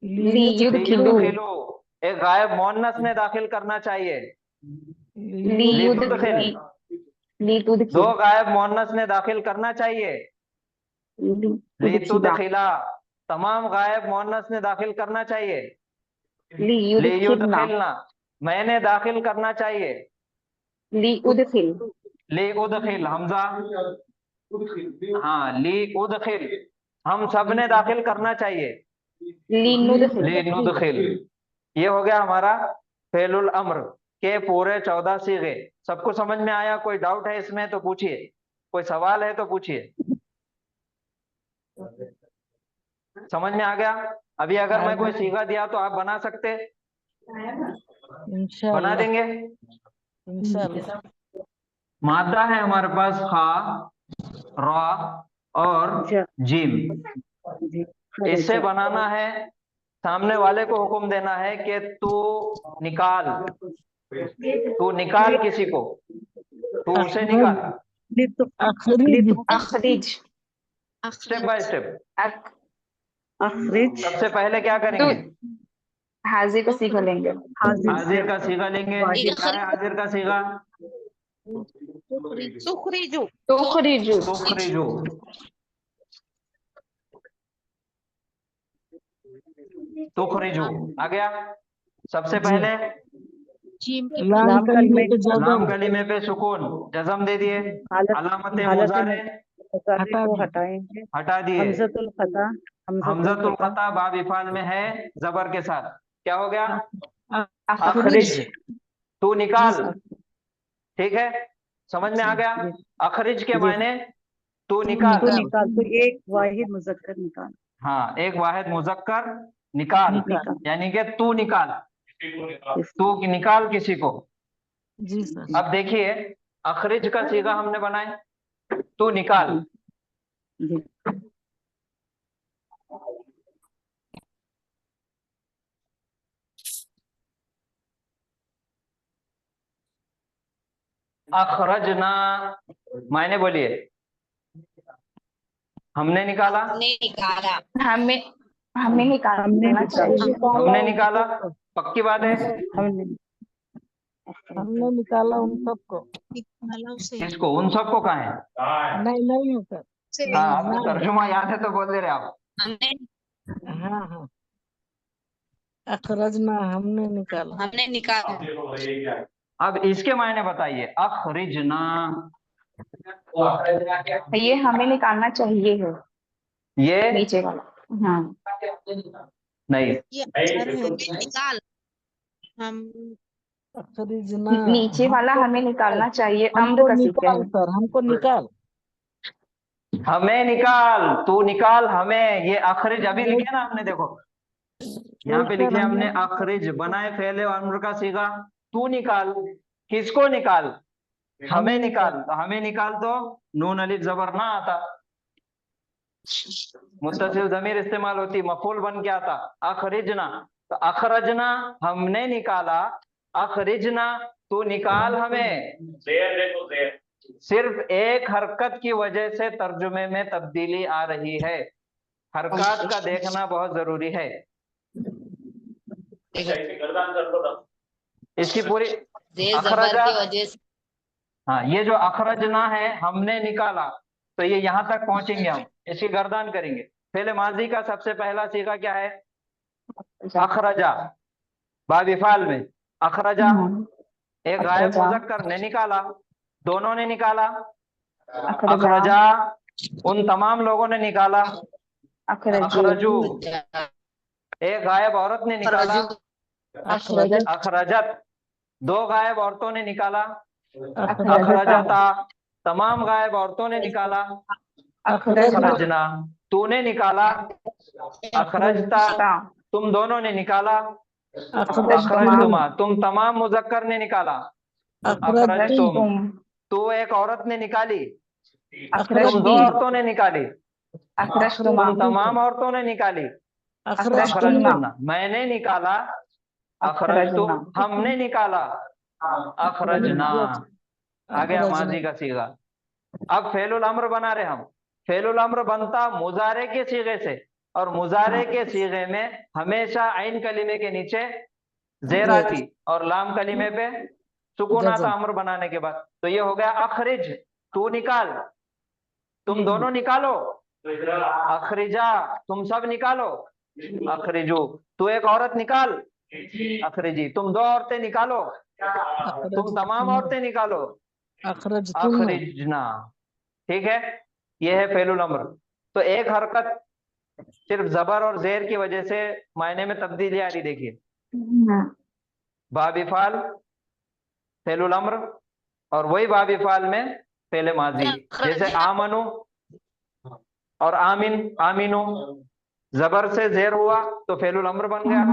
ली युद खिलो। एक गायब मोन्नस ने दाखिल करना चाहिए, ली तुद खिल। दो गायब मोन्नस ने दाखिल करना चाहिए, ली तुद खिला। तमाम गायब मोन्नस ने दाखिल करना चाहिए, ली युद खिलना। मैंने दाखिल करना चाहिए, ली उदखिल। हमजा, हाँ, ली उदखिल। हम सब ने दाखिल करना चाहिए, ली नुदखिल। ये हो गया हमारा फेलुल अम्र के पूरे 14 सीगे। सबको समझ में आया? कोई डाउट है इसमें तो पूछिए, कोई सवाल है तो पूछिए। समझ में आ गया? अभी अगर मैं कोई सीगा दिया तो आप बना सकते? बना इंशाअल्लाह देंगे? इंशाअल्लाह। मादा है हमारे पास खा, रा और जीम। इससे बनाना है, सामने वाले को हुक्म देना है कि तू निकाल, तू निकाल किसी को, तू उसे निकाल। अखरिज स्टेप बाय स्टेप। अखरिज सबसे पहले क्या करेंगे? हाजिर का सीखा लेंगे। हाजिर का सीगा लेंगे। क्या है हाजिर का सीगा? सुखरीजू। तुखरिजु तुखरिजू। तुखरिजू आ गया। सबसे पहले लाम कलिमे पे लाम जज़म कलिमे पे सुकून, जज़म दे दिए। अलामत मुजारे को हटाएंगे। हटा दिए। हमजतुल खता, हमजतुल खता बाब इफाल में है जबर के साथ। क्या हो गया? अखरिज अखरिज, तू निकाल। ठीक है, समझ में आ गया? अखरिज के मायने तू निकाल। तो निकाल, तो एक वाहिद मुजक्कर निकाल। हाँ, एक वाहिद मुजक्कर निकाल, यानी कि तू निकाल, तू निकाल किसी को। जी सर। अब देखिए, अखरिज का सीगा हमने बनाए, तू निकाल। जी। अखरजना, मायने बोलिए। हमने निकाला, हमें हमें निकालना चाहिए। हमने निकाला, पक्की बात है। हमने निकाला उन सबको। किसको? उन सबको कहा है? नहीं है सर। हाँ, आपको तर्जुमा याद है तो बोल दे रहे आप। हाँ हाँ, अखरजना हमने निकाला। अब इसके मायने बताइए। अखरिजना, ये हमें निकालना चाहिए है, ये नीचे वाला। हाँ, नहीं, निकाल। हम अखरिजना नीचे वाला हमें निकालना चाहिए। अम्र हमको का सीखा निकाल है। सर, हमको निकाल। हमें निकाल, तू निकाल हमें। ये अखरिज अभी लिखे ना आपने, देखो यहाँ पे लिखे हमने अखरिज, बनाए फेले अम्र का सीगा। तू निकाल, किसको निकाल? हमें निकाल। तो हमें निकाल तो नून अलिफ जबर ना आता, मुत्तसिल जमीर इस्तेमाल होती, मफूल बन के आता अखरिजना। तो अखरजना हमने निकाला, अखरिजना तू निकाल हमें। सिर्फ एक हरकत की वजह से तर्जुमे में तब्दीली आ रही है। हरकत का देखना बहुत जरूरी है। इसकी पूरी अखरजा, हाँ, ये जो अखरजना है हमने निकाला, तो ये यहाँ तक पहुंचेंगे हम, इसकी गर्दान करेंगे। पहले माजी का सबसे पहला सीगा क्या है? अखरजा, बाबिफाल में अखरजा। एक गायब मुजक्कर ने निकाला, दोनों ने निकाला। अखरजा, उन तमाम लोगों ने निकाला। अखरजू, एक गायब औरत ने निकाला। अखरजत, दो गायब औरतों ने निकाला। अखरजता, तमाम गायब औरतों ने निकाला। अखरजना, तूने निकाला, अखरजता तुम दोनों ने निकाला, अखरजतुमा तुम तमाम मुजक्कर ने निकाला, अखरजतुम तू एक औरत ने निकाली, तुम दो औरतों ने निकाली, तुम तमाम औरतों ने निकाली, अखरजतुन्ना मैंने निकाला, अखरजतु हमने निकाला, अखरजना आ गया माजी का सीगा। अब फेलुल अम्र बना रहे हम। फेलुल अम्र बनता मुजारे के सीगे से, और मुजारे के सीगे में हमेशा आइन कलीमे के नीचे जेर आती और लाम कलीमे पे सुकून आता अम्र बनाने के बाद। तो ये हो गया अखरिज, तू निकाल, तुम दोनों निकालो, अखरिजा तुम सब निकालो, अखरिजू तू एक औरत निकाल, अखरिजी तुम दो औरतें निकालो, तुम तमाम औरतें निकालो, अखरिजना। ठीक है, ये है फेलुल अम्र। तो एक हरकत सिर्फ जबर और जेर की वजह से मायने में तब्दीली आ रही। देखिए बाबिफाल फेलुल अम्र और वही बाबिफाल में फेले माजी, जैसे आमनु और आमिन, आमिनु जबर से जेर हुआ तो फेलुल अम्र बन गया,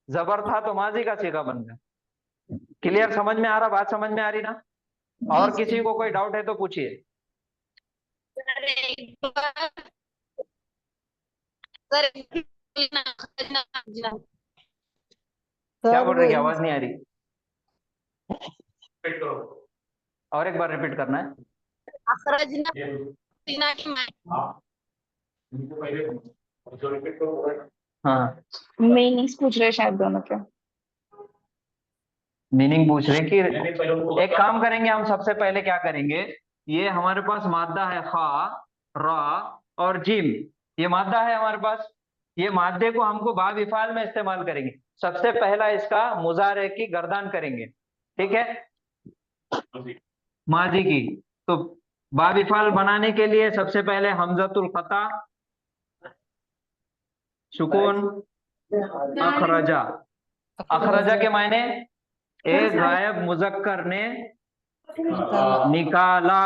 जबर था तो माजी का सीगा बन गया। क्लियर, समझ में आ रहा, बात समझ में आ रही ना? और किसी को कोई डाउट है तो पूछिए। क्या बोल रही है, आवाज नहीं आ रही? और एक बार रिपीट करना है। हाँ, मीनिंग्स पूछ रहे शायद दोनों के। मीनिंग पूछ रहे कि एक काम करेंगे हम, सबसे पहले क्या करेंगे, ये हमारे पास मादा है खा, रा और जिम, ये मादा है हमारे पास। ये मादे को हमको बाब इफाल में इस्तेमाल करेंगे। सबसे पहला इसका मुजारे की गर्दान करेंगे, ठीक है, माजी की। तो बाब इफाल बनाने के लिए सबसे पहले हमजतुल कता, सुकून, अखरजा। अखरजा के मायने एक गायब मुजक्कर ने निकाला,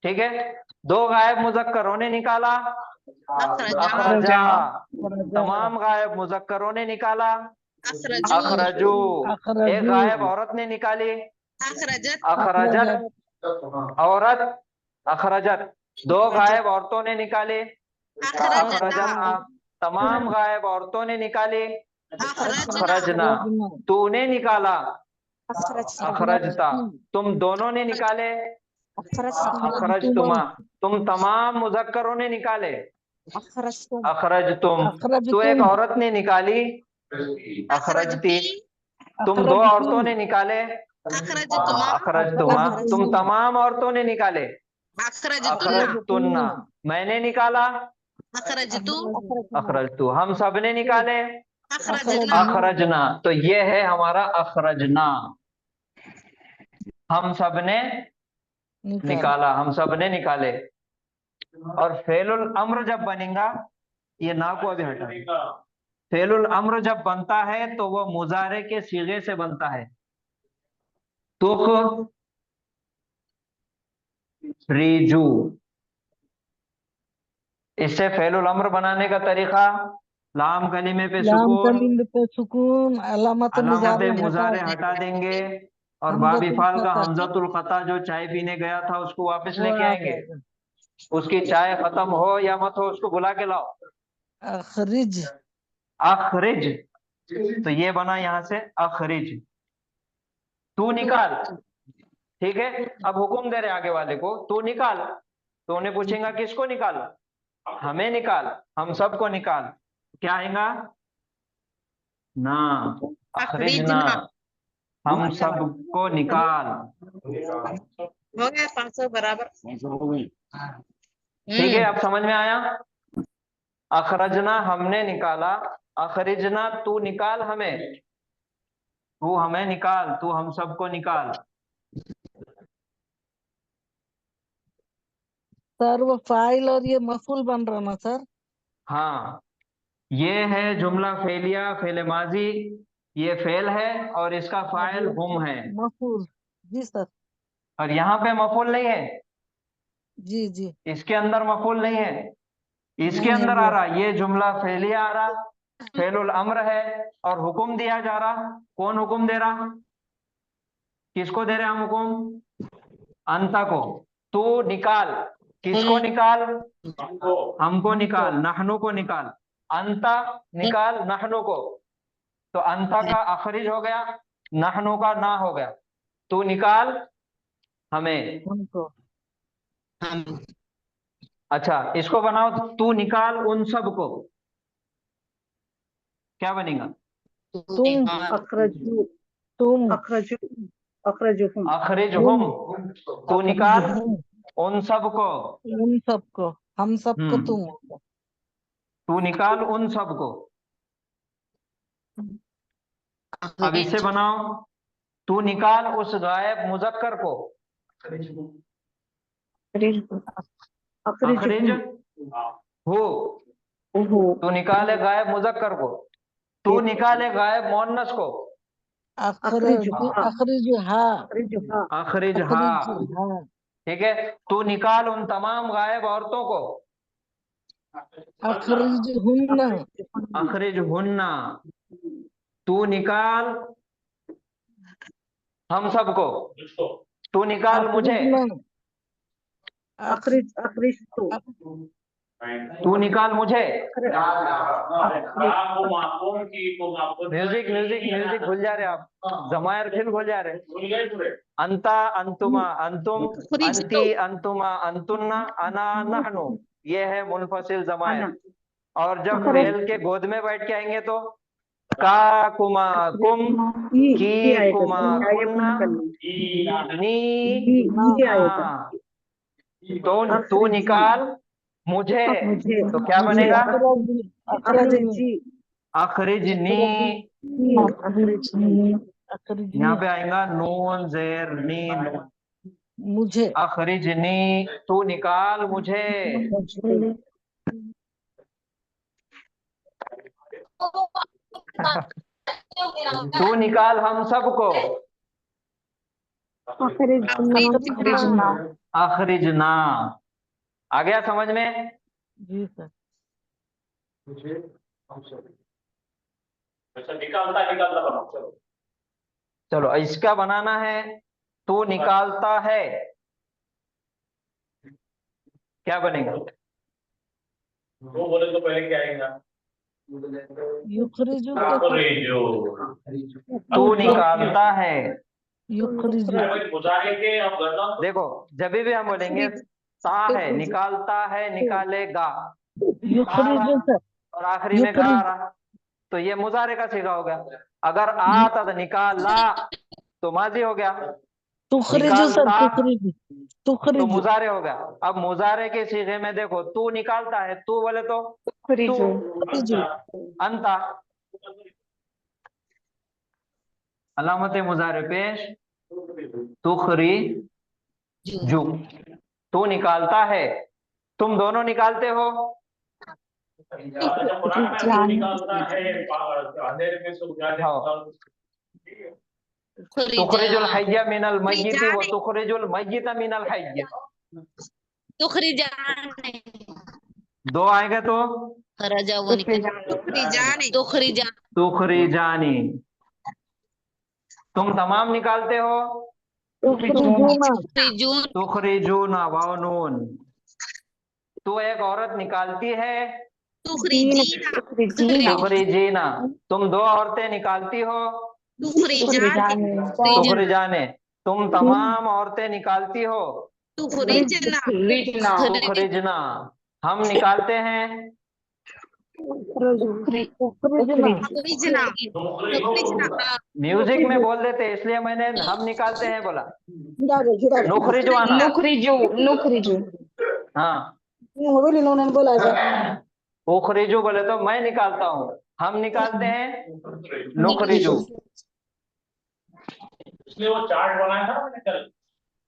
ठीक है। दो गायब मुजक्करों ने निकाला, अखरजा। तमाम गायब मुजक्करों ने निकाला, अखरजू। एक गायब औरत ने निकाली, अखरजत औरत, अखरजत। दो गायब औरतों ने निकाले, अखरजना। तमाम गायब औरतों ने निकाले, अखरजना। तूने निकाला, अखरजता। तुम दोनों ने निकाले, अखरजतुमा। तुम तमाम मुजक्करों ने निकाले, अखरजतुम। तो एक औरत ने निकाली, अखरजती। तुम दो औरतों ने निकाले, अखरजतुमा। तुम तमाम औरतों ने निकाले, अखरजतुन्ना। मैंने निकाला, अखरजतु। हम सब ने निकाले, अखरजना। तो ये है हमारा अखरजना, हम सब ने निकाला, हम सब ने निकाले। और फेलुल अम्र जब बनेगा, ये ना को अभी हटा, फेलुल अम्र जब बनता है तो वो मुजारे के सीगे से बनता है। तुख रिजू, इससे फेलुल अम्र बनाने का तरीका, लाम कलीमे पे सुकून, अलामत मुजारे हटा देंगे, और बाबिफाल का हमजतुल कता जो चाय पीने गया था उसको वापस लेके आएंगे। उसकी चाय खत्म हो या मत हो, उसको बुला के लाओ। अखरिज, अखरिज, तो ये बना यहां से अखरिज, तू निकाल, ठीक है। अब हुक्म दे रहे आगे वाले को, तू निकाल। तो उन्हें पूछेगा किसको निकाल, हमें निकाल, हम सबको निकाल। क्या आएगा, ना, अखरिज ना, हम सबको निकाल। हो गया 500 बराबर। ठीक है, अब समझ में आया। अखरजना हमने निकाला, अखरिजना तू निकाल हमें, तू हमें निकाल, तू हम सबको निकाल। सर वो फाइल और ये मफूल बन रहा ना सर? हाँ, ये है जुमला फेलिया, फेले माजी, ये फेल है और इसका फाइल हुम है। मफूल, जी सर। और यहाँ पे मफूल नहीं है, जी जी इसके अंदर मफूल नहीं है, इसके नहीं है अंदर आ वो। रहा, ये जुमला फेलिया आ रहा, फेलुल अम्र है और हुक्म दिया जा रहा। कौन हुक्म दे रहा? किसको दे रहे हम हुक्म? अंता को। तू निकाल। किसको निकाल? हमको निकाल, नहनु को निकाल। अंता निकाल नहनु को। तो अंता का अखरिज हो गया, नहनु का ना हो गया। तू निकाल हमें। हमको अच्छा, इसको बनाओ, तू निकाल उन सब को। क्या बनेगा? तुम अखरजू तुम अखरजू अखरजुहुम अखरिज हम। तू निकाल अखरिजहुम, उन सब को। उन सबको, हम सबको हम्म। तुम। तू निकाल उन सब को। अब इससे बनाओ, तू निकाल उस गायब मुजक्कर को। अखरिज हो। तू निकाले गायब मुजक्कर को। तू निकाले गायब मोन्नस को। अखरिज अखरिजुहा अखरिज हा अखरिजुहा अखरिज हा। अखरिज हा ठीक है। तू निकाल उन तमाम गायब औरतों को। अखरिज हुन्ना अखरिज हुन्ना। तू निकाल हम सबको। तू निकाल मुझे। अखरिजना अखरिजतु तू निकाल मुझे। म्यूजिक म्यूजिक म्यूजिक भूल जा रहे आप, जमायर फिर भूल जा रहे। अंता अंतुमा अंतुम, अंती अंतुमा अंतुन्ना, अना नहनु, ये है मुनफसिल जमायर। और जब फेल के गोद में बैठ के आएंगे तो का कुमा कुम, की आएगा कुमा ये कुन्ना, पूर्ण करनी नी ये आएगा ना। तो तू निकाल मुझे। मुझे तो क्या बनेगा? अखरजी अखरिजनी। अखरिजनी यहाँ पे आएगा नून जेर नी नून। मुझे अखरिजनी, तू निकाल मुझे। तू निकाल हम सबको। अखरिजना अखरिजना। आ गया समझ में? जी सर। चलो इसका बनाना है, तू निकालता है। क्या बनेगा? वो बोले तो पहले क्या आएगा? युखरिजु तू निकालता है। युखरिजु देखो जब भी हम बोलेंगे ता है, निकालता है, निकालेगा, युखरिजु सर और आखिरी में गा आ रहा, तो ये मुजारे का सीगा हो गया। अगर आता तो निकाला तो माजी हो गया, तुखरिजु सर निकालता तुखरिजु तो तुखरिजु मुजारे हो गया। अब मुजारे के सीगे में देखो, तू निकालता है, तू बोले तो तू, अंता। अलामत मुजारे पेश, तुखरिजु। तू निकालता है, तुम दोनों निकालते हो। तुखरिजुल हय्य मिनल मय्यिति व तुखरिजुल मय्यित मिनल हय्य। दो आएगा तो तुखरिजानी। तुम तमाम निकालते हो। तुखरिजुना तुखरिजूना वाव नून। तू एक औरत निकालती है। तुखरिजीना। तुम दो औरतें निकालती हो। तुखरिजाने। तुम तमाम औरतें निकालती हो। तुखरिजना। हम निकालते हैं। म्यूजिक में बोल देते इसलिए मैंने हम निकालते हैं बोला। नुखरिजुआना। नुखरिजु हाँ, उखरिजू बोले तो मैं निकालता हूँ, हम निकालते हैं नुखरिजू। इसलिए वो चार्ट बनाया था मैंने कल,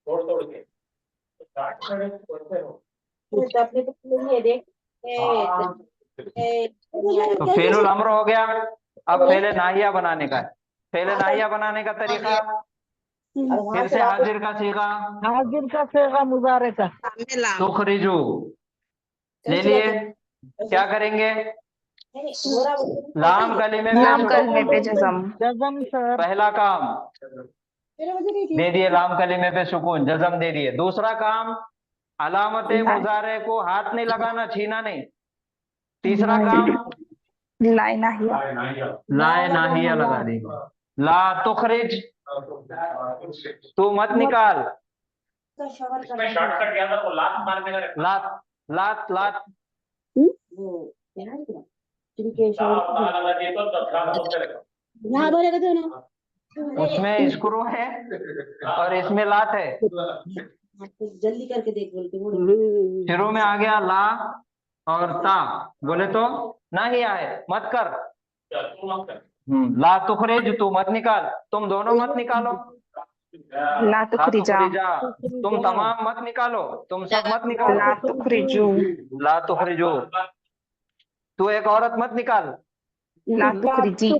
तोड़ तोड़ के चार्ट मैंने करते हो। तो फेलुल अम्र हो गया। अब फेले नाहिया बनाने का है। फेले नाहिया बनाने का तरीका, फिर से हाजिर का सीगा हाजिर का सेगा मुजारे का सामने लाम तुखरिजू ले लिए। क्या करेंगे? लाम कलीमे पे लाम कलमे पे सुकून। जज़म। जजम सर पहला काम दे दिए, लाम कलीमे पे सुकून, जजम दे दिए। दूसरा काम अलामत मुजारे को हाथ नहीं लगाना, छीना नहीं। तीसरा काम लाए नाहिया। लाए नाहिया लगा दी। ला तुखरिज, तू मत निकाल। इसमें शॉर्टकट याद रखो, लात मारने का रखना। लात लात लात लात लगा दिए तो लात बोलते रखो। उसमें स्क्रू है और इसमें लात है। जल्दी करके देख बोलते शुरू में आ गया ला और ता, बोले तो नाहिया है, मत कर। तू मत कर। ला तुखरिज, तू मत निकाल, तुम दोनों मत निकालो। ला ला तुखरिजा। तुखरिजा, तुम तमाम मत निकालो, तुम सब मत निकालो। ला तुखरिजू। ला तुखरिजू, तू एक औरत मत निकाल। ला तुखरिजी।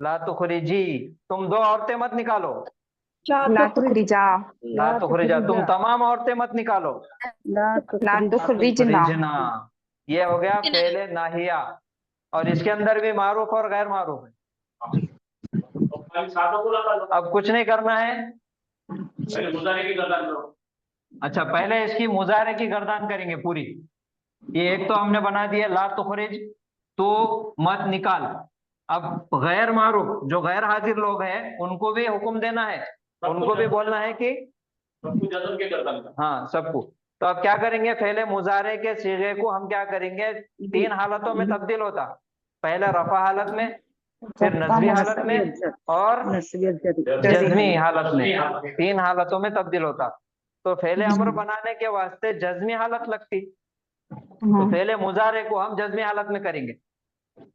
ला तुखरिजी, तुम दो औरतें मत निकालो। ला तुखरिजा। ला तुखरिजा, तुम तमाम औरतें मत निकालो। ला तुखरिजना। रिजना, ये हो गया फेले नाहिया। और इसके अंदर भी मारूफ और गैर मारूफ है। तो खाली सातों को लगा दो। अब कुछ नहीं करना है। पहले मुजारे की गर्दन करो। अच्छा, पहले इसकी मुजारे की गर्दान करेंगे पूरी। ये एक तो हमने बना दिया ला तुखरिज, तो मत निकाल। अब गैर मारूफ जो गैर हाजिर लोग हैं उनको भी हुक्म देना है, उनको भी बोलना है कि सबको जज़म के गर्दन का। हाँ सबको। तो अब क्या करेंगे? पहले मुजारे के सीगे को हम क्या करेंगे? 3 हालतों में तब्दील होता। पहले रफा हालत में, फिर नस्बी हालत में और जज्मी हालत में। 3 हालतों में तब्दील होता। तो फेले अमर बनाने के वास्ते जज्मी हालत लगती। तो पहले मुजारे को हम जज्मी हालत में करेंगे।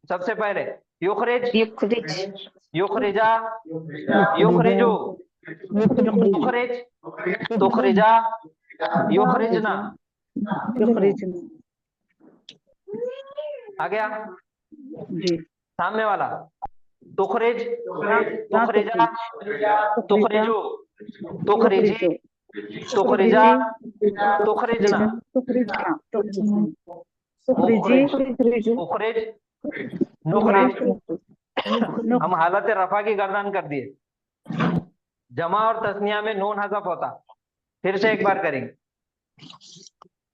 सबसे पहले युखरिज, युखरिज। युखरिजा, युखरिजू, तुखरिज, तुखरिजा, युखरिजना। आ गया जी। सामने वाला तुखरिज, तुखरिजा, तुखरिजू, तुखरिजी, तुखरिजा, तुखरिजना, तुखरिजी। उखरिज, नुखरिज। हम हालत रफा की गर्दान कर दिए। जमा और तस्निया में नून हज़फ होता। फिर से एक बार करेंगे।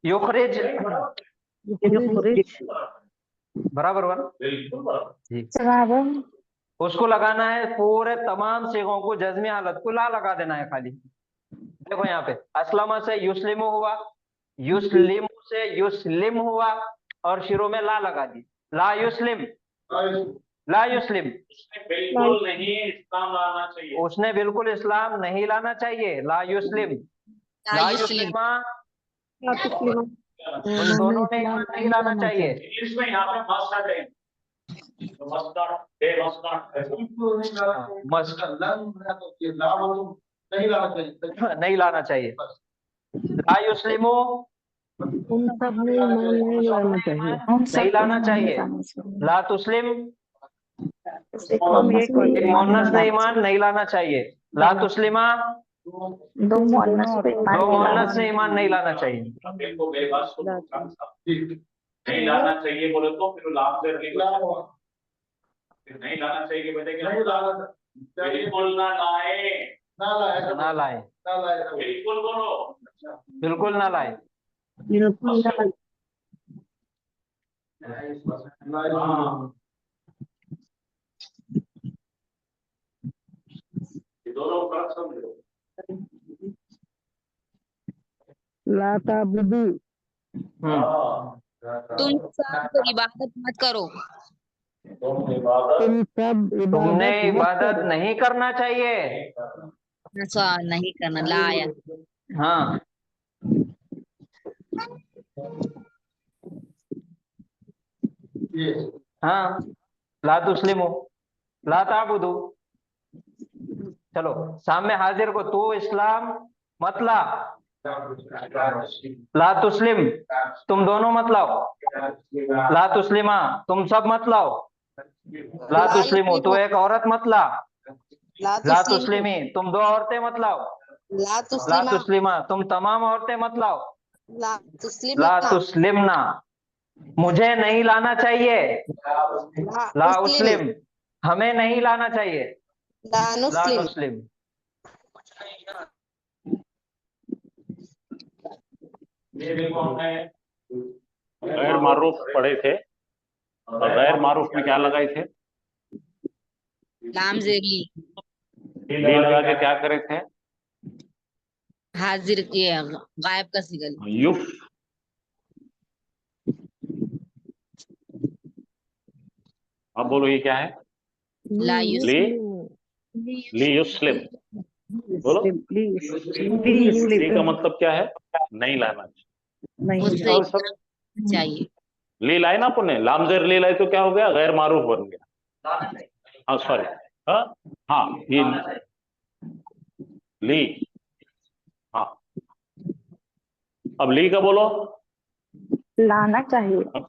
युखरिज, बराबर हुआ ना? बिल्कुल बराबर। जी, उसको लगाना है पूरे तमाम सीगों को, जज्मी हालत को ला लगा देना है खाली। देखो यहाँ पे असलमा से युस्लिमु हुआ, युस्लिमु से युस्लिम हुआ और शुरू में ला लगा दी। ला युस्लिम, ला युस्लिम। उसने बिल्कुल नहीं इस्लाम लाना चाहिए। उसने बिल्कुल इस्लाम नहीं लाना चाहिए। ला युस्लिम, ला युस्लिमा, उन दोनों ने ईमान नहीं लाना चाहिए। इंग्लिश में यहाँ पे मस्ट है। तो must not, they must not. नहीं लाना चाहिए। ला युस्लिमो, उन सब में ईमान नहीं लाना चाहिए। नहीं लाना चाहिए। ला तुस्लिम, एक मोहन्नस ने ईमान नहीं लाना चाहिए। ला तुस्लिमा, दो मोहन्नस ने ईमान नहीं लाना चाहिए। इनको बेबस को नहीं लाना चाहिए बोले तो फिर लाभ से फिर नहीं लाना चाहिए बेटे कि बिल्कुल ना लाए, ना लाए, बिल्कुल बोलो, बिल्कुल ना लाए। हाँ। ये दोनों फर्क समझो। लाता बुदू, हाँ। तुम सब इबादत मत करो। तुम इबादत तुम सब तुमने इबादत मत इबादत करो। नहीं करना चाहिए। ऐसा नहीं करना, लाया। हाँ, हाँ, ला तुस्लिमो, ला ताबुदू। चलो सामने हाजिर को तू इस्लाम मत ला, ला तुस्लिम, तुम दोनों मत लाओ। ला तुस्लिमा, तुम सब मत लाओ। ला तुस्लिमो, तू एक औरत मत ला। ला ला तुस्लिम तुस्लिमी, तुम 2 औरतें मत लाओ। ला ला तुस्लिमा तुस्लिमा, तुम तमाम औरतें मत लाओ। ला ला तुस्लिमना तुस्लिमना, मुझे नहीं लाना चाहिए। ला ला उस्लिम उस्लिम, हमें नहीं लाना चाहिए। ला ला नुस्लिम नुस्लिम। ये देखो हमने गैर मारूफ पढ़े थे, और गैर मारूफ में क्या लगाए थे? लाम जेरली, ली लगा के क्या करे थे? हाजिर ये गायब का सिगल, युफ। अब बोलो ये क्या है? ला ली युस्लिम, ली युस्लिम। बोलो, प्लीज ली का मतलब क्या है? नहीं लाना उससे और सब चाहिए। ली लाए ना पुण्य, लामजेर ली लाए तो क्या हो गया? गैर मारूफ बन गया। हाँ सॉरी, हाँ हाँ ये ली, हाँ। अब ली का बोलो, लाना चाहिए।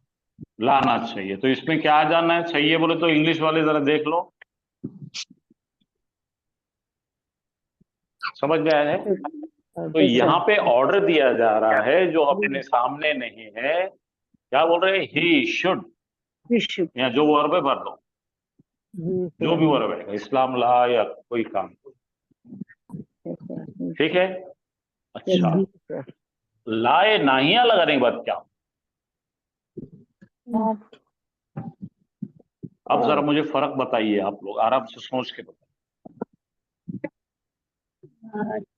लाना चाहिए। तो इसमें क्या आ जाना है? चाहिए बोले तो इंग्लिश वाले जरा देख लो, समझ में आया है? तो यहाँ पे ऑर्डर दिया जा रहा है जो अपने सामने नहीं है। क्या बोल रहे हैं? ही शुड, या जो वर्ब है भर दो, जो भी वर्ब है, इस्लाम ला या कोई काम। ठीक है, अच्छा। लाए नाहिया लगाने के बाद क्या? अब जरा मुझे फर्क बताइए, आप लोग आराम से सोच के बताइए। नहीं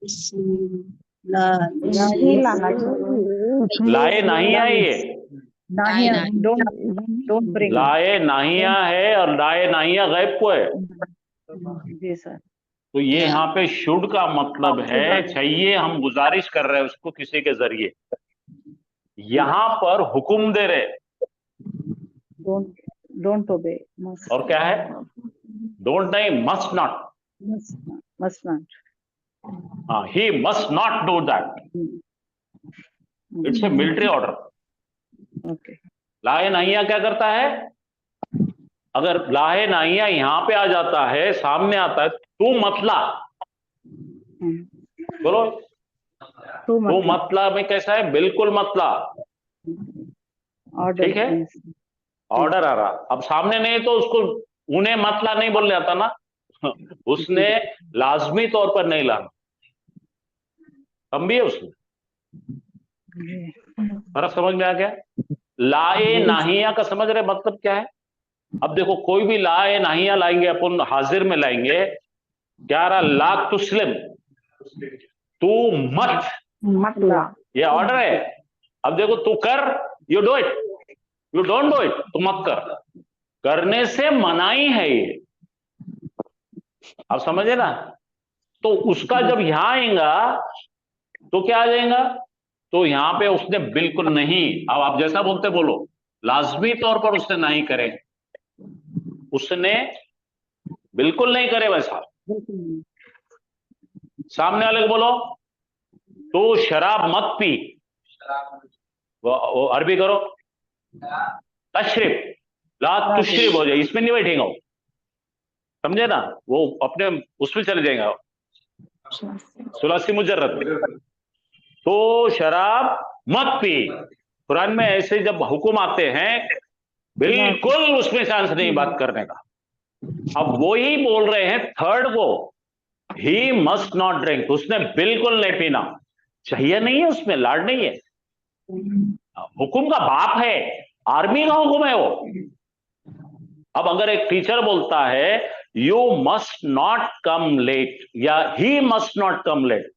लाना चाहिए। लाए नाहिया है ये, डोंट ब्रिंग। लाए नाहिया है और लाए नाहिया गैब को है। जी सर। तो ये यहाँ पे शुड का मतलब है चाहिए, हम गुजारिश कर रहे हैं उसको किसी के जरिए। यहाँ पर हुक्म दे रहे, डोंट ओबे। और क्या है? डोंट नहीं, मस्ट नॉट। Must not. हाँ, he must not do that. It's a military order. Okay. लाए नाहिया क्या करता है? अगर लाए नाहिया यहाँ पे आ जाता है, सामने आता है, तू मतला, बोलो तू मतला में कैसा है? बिल्कुल मतला। ठीक है, ऑर्डर आ रहा। अब सामने नहीं तो उसको उन्हें मतला नहीं बोल जाता ना, उसने लाजमी तौर पर नहीं लाना, कम भी है उसने। फर्क समझ में आ गया? लाए नाहिया का समझ रहे मतलब क्या है? अब देखो, कोई भी लाए नाहिया लाएंगे अपन, हाजिर में लाएंगे, क्या रहा? ला तुस्लिम, तू मत ला। ये ऑर्डर है। अब देखो, तू कर, you do it, you don't do it, तू मत कर। करने से मनाही है ये, आप समझे ना? तो उसका जब यहां आएगा तो क्या आ जाएगा? तो यहां पे उसने बिल्कुल नहीं, अब आप जैसा बोलते बोलो, लाजमी तौर पर उसने नहीं करे, उसने बिल्कुल नहीं करे वैसा। सामने वाले को बोलो तो शराब मत पी, वो अरबी करो, तशरीफ, ला तुशरीफ हो जाए, इसमें नहीं बैठेगा वो, समझे ना? वो अपने उसमें चले जाएगा, सुलासी मुजर्रद में। तो शराब मत पी, कुरान में ऐसे जब हुक्म आते हैं बिल्कुल उसमें चांस नहीं बात करने का। अब वो ही बोल रहे हैं थर्ड को, ही मस्ट नॉट ड्रिंक, उसने बिल्कुल नहीं पीना। चाहिए नहीं है उसमें, लाड नहीं है, हुक्म का बाप है, आर्मी का हुक्म है वो। अब अगर एक टीचर बोलता है you must not come late या he must not come late,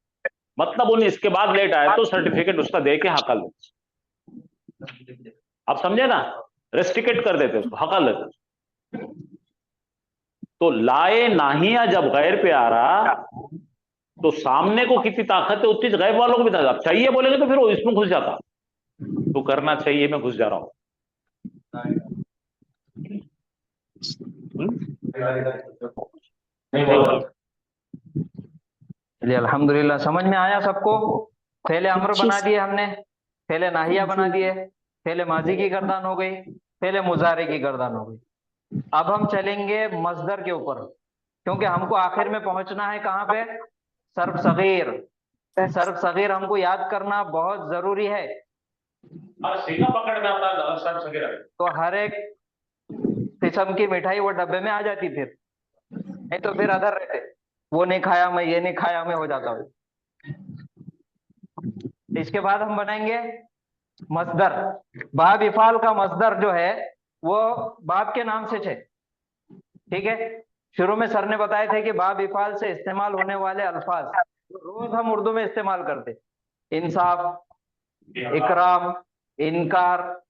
मतलब उन्हें इसके बाद लेट आया तो सर्टिफिकेट उसका दे के हकल देते, आप समझे ना? रेस्ट्रिकेट कर देते उसको, हकल देते। तो लाए नाहिया जब गैर पे आ रहा तो सामने को कितनी ताकत है उतनी गैब वालों को भी ताकत। चाहिए बोलेंगे तो फिर वो इसमें घुस जाता, तो करना चाहिए मैं घुस जा रहा हूं। चलिए अल्हम्दुलिल्लाह, समझ में आया सबको? पहले अम्र बना दिए हमने, पहले नाहिया बना दिए, पहले माजी की गर्दान हो गई, पहले मुजारे की गर्दान हो गई। अब हम चलेंगे मजदर के ऊपर। क्योंकि हमको आखिर में पहुंचना है कहाँ पे, सर्फ सगीर। सर्फ सगीर हमको याद करना बहुत जरूरी है। तो हर एक किस्म की मिठाई वो डब्बे में आ जाती, फिर नहीं तो फिर अदर रहते, वो नहीं खाया मैं, ये नहीं खाया मैं हो जाता हूँ। इसके बाद हम बनाएंगे मसदर। बाब इफाल का मसदर जो है वो बाब के नाम से है, ठीक है। शुरू में सर ने बताए थे कि बाब इफाल से इस्तेमाल होने वाले अल्फाज रोज हम उर्दू में इस्तेमाल करते, इंसाफ, इकराम, इनकार,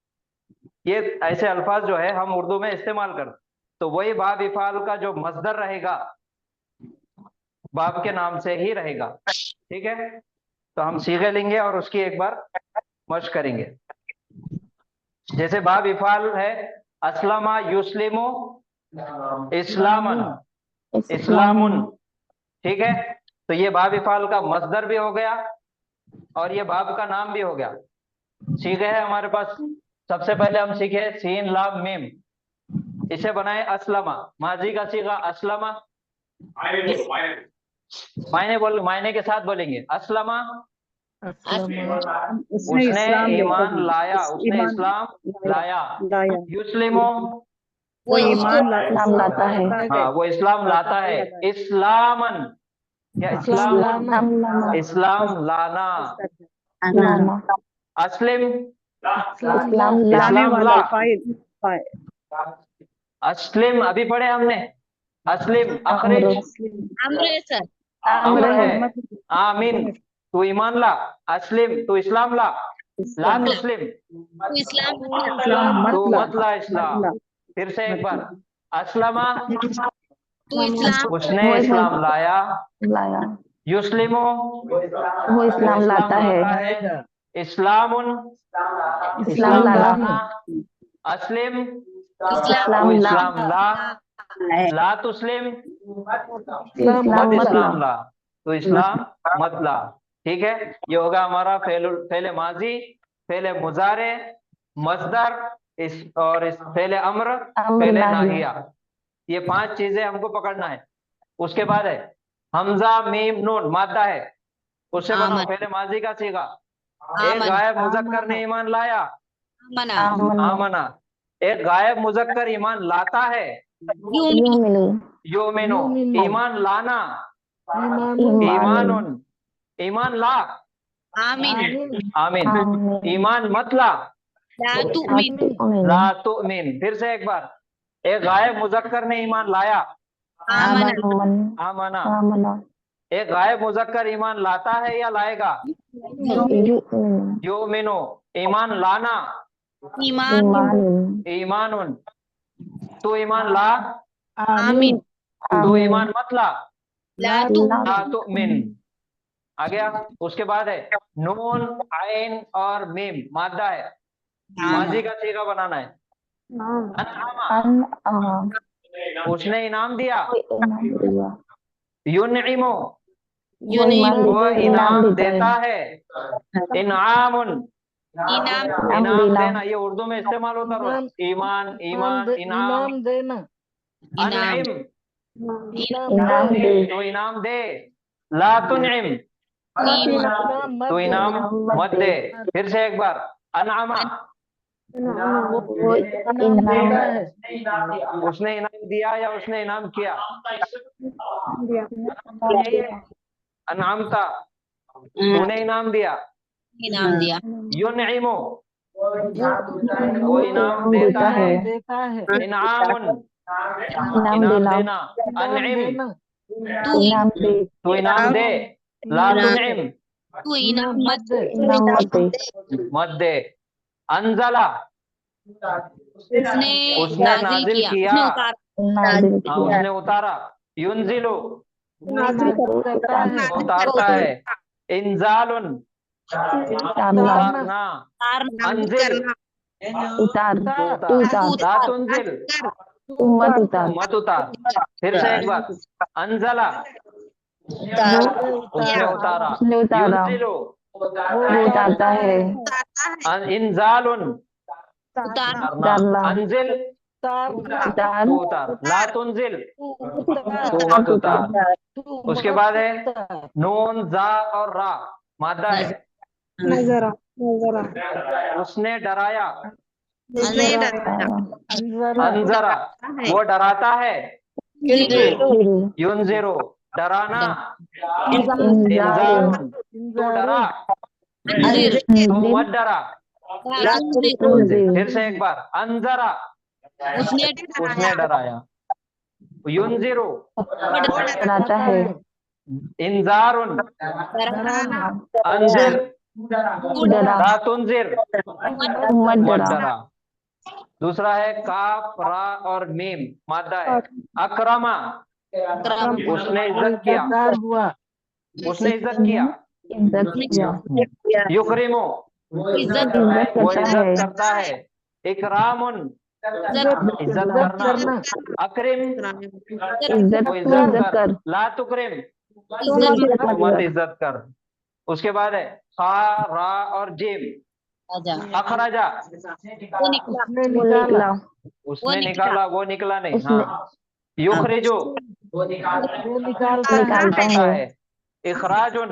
ये ऐसे अल्फाज जो है हम उर्दू में इस्तेमाल करते। तो वही बाब इफाल का जो मसदर रहेगा बाब के नाम से ही रहेगा, ठीक है। तो हम सीगे लेंगे और उसकी एक बार मश्क करेंगे। जैसे बाब इफाल है अस्लमा युस्लिमु इस्लामन, इस्लामुन, ठीक है। तो ये बाब इफाल का मसदर भी हो गया और ये बाब का नाम भी हो गया। सीखे है हमारे पास। सबसे पहले हम सीखे सीन लाम मीम, इसे बनाए अस्लमा। माजी का सीगा अस्लमा, मायने के साथ बोलेंगे अस्लमा, उसने ईमान लाया, उसने इस्लाम लाया। युस्लिमो, वो ईमान लाता है। हाँ वो इस्लाम लाता है। इस्लामन, क्या इस्लाम, इस्लाम लाना। अस्लिम, इस्लाम ला। अस्लिम अभी पढ़े हमने, अस्लिम अखरिज अमर सर, अमर है। आमीन, तू ईमान ला। अस्लिम, तू इस्लाम ला। ला तुस्लिम, तू इस्लाम तू मत ला इस्लाम। फिर से एक बार, अस्लमा, तू इस्लाम, उसने इस्लाम लाया। युस्लिमो, वो इस्लाम लाता है। इस्लामुन, इस्लाम लाना। अस्लिम, इस्लाम तू इस्लाम ला। ला तुस्लिम, मत इस्लाम ला, तो इस्लाम मत ला, ठीक है। ये होगा हमारा फेले माजी, फेले मुजारे, मसदर, और इस फेले अम्र, फेले नाहिया। ये 5 चीजें हमको पकड़ना है। उसके बाद है हमजा मीम नून, मादा है, उससे बनाओ फेले माजी का सीगा। एक गायब मुजक्कर ने ईमान लाया, आमना। एक गायब मुजक्कर ईमान लाता है, योमिनो। ईमान लाना, ईमानुन। ईमान ला, आमीन, आमीन। ईमान मत ला, ला तुमिन, ला तुमिन। फिर से एक बार, एक गायब मुजक्कर ने ईमान लाया, आमना। एक गायब मुजक्कर ईमान लाता है या लाएगा, योमिनो। ईमान लाना, ईमानुन। तू ईमान ला, आमीन, तू ईमान मत ला, ला तुमिन। आ गया। उसके बाद है नून, आइन और मीम, मादा है, माजी का सीगा बनाना है। अनआमा, उसने इनाम दिया। युनइमो, वो इनाम देता है। इनामुन, इनाम देना। ये उर्दू में इस्तेमाल होता है। ईमान, ईमान, इनाम देना। अनइम, इनाम तो इनाम दे। ला तुनइम, तो इनाम मत दे। फिर से एक बार, अनआमा, उसने इनाम दिया या उसने इनाम किया, अनआमता, तूने इनाम दिया। इनाम दिया। युनइमो, वो इनाम देता है। इनामुन, इनाम देना। अनइम, तू इनाम दे। ला तुनइम, तू इनाम मत मत दे। अंजला, उसने नाजिल किया, उसने उतारा। युनजिलु, उतारता है। इंजालुन, उतारना। अंजिल, ला तुंजिल, मत उतार। फिर से एक बार, अंजला, उसने उतारा। युनजिलु, उतारता है। इंजालुन, उतारना। अंजिल, तार दार तू उतार, ला तुंजिल तू तू उतार मत उतार। तू उसके मत बाद है उतार। नून जा और रा मादा है। नजरा नजरा उसने डराया, नहीं डरता अंजरा अंजरा वो डराता है, फिर युनजिरो डराना, इंजार इंजारुन तू डरा, अंजीर तू मत डरा। तुंजीर फिर से एक बार, अंजरा उसने डराया, युनजिरो डराता है इंजारुन डराना अंजिर डरा ला तुंजिर तुम मत मत डरा डरा। दूसरा है काफ रा और मीम मादा है। अकरमा उसने इज्जत किया, इज्जतदार हुआ उसने इज्जत किया। इज्जत किया युकरिमो इज्जत वो करता इज्जत है करता है। इकरामुन इज्जत करना। अकरिम इज्जत वो इज्जत कर। कर ला तुकरिम इज्जत तो मत इज्जत कर। उसके बाद है खा रा और जिम आजा अखराजा वो निकला उसने वो निकाला निकला उसने निकला। निकाला, वो निकला नहीं। उसने हाँ युखरिजो वो निकालता है निकालता है इखराजुन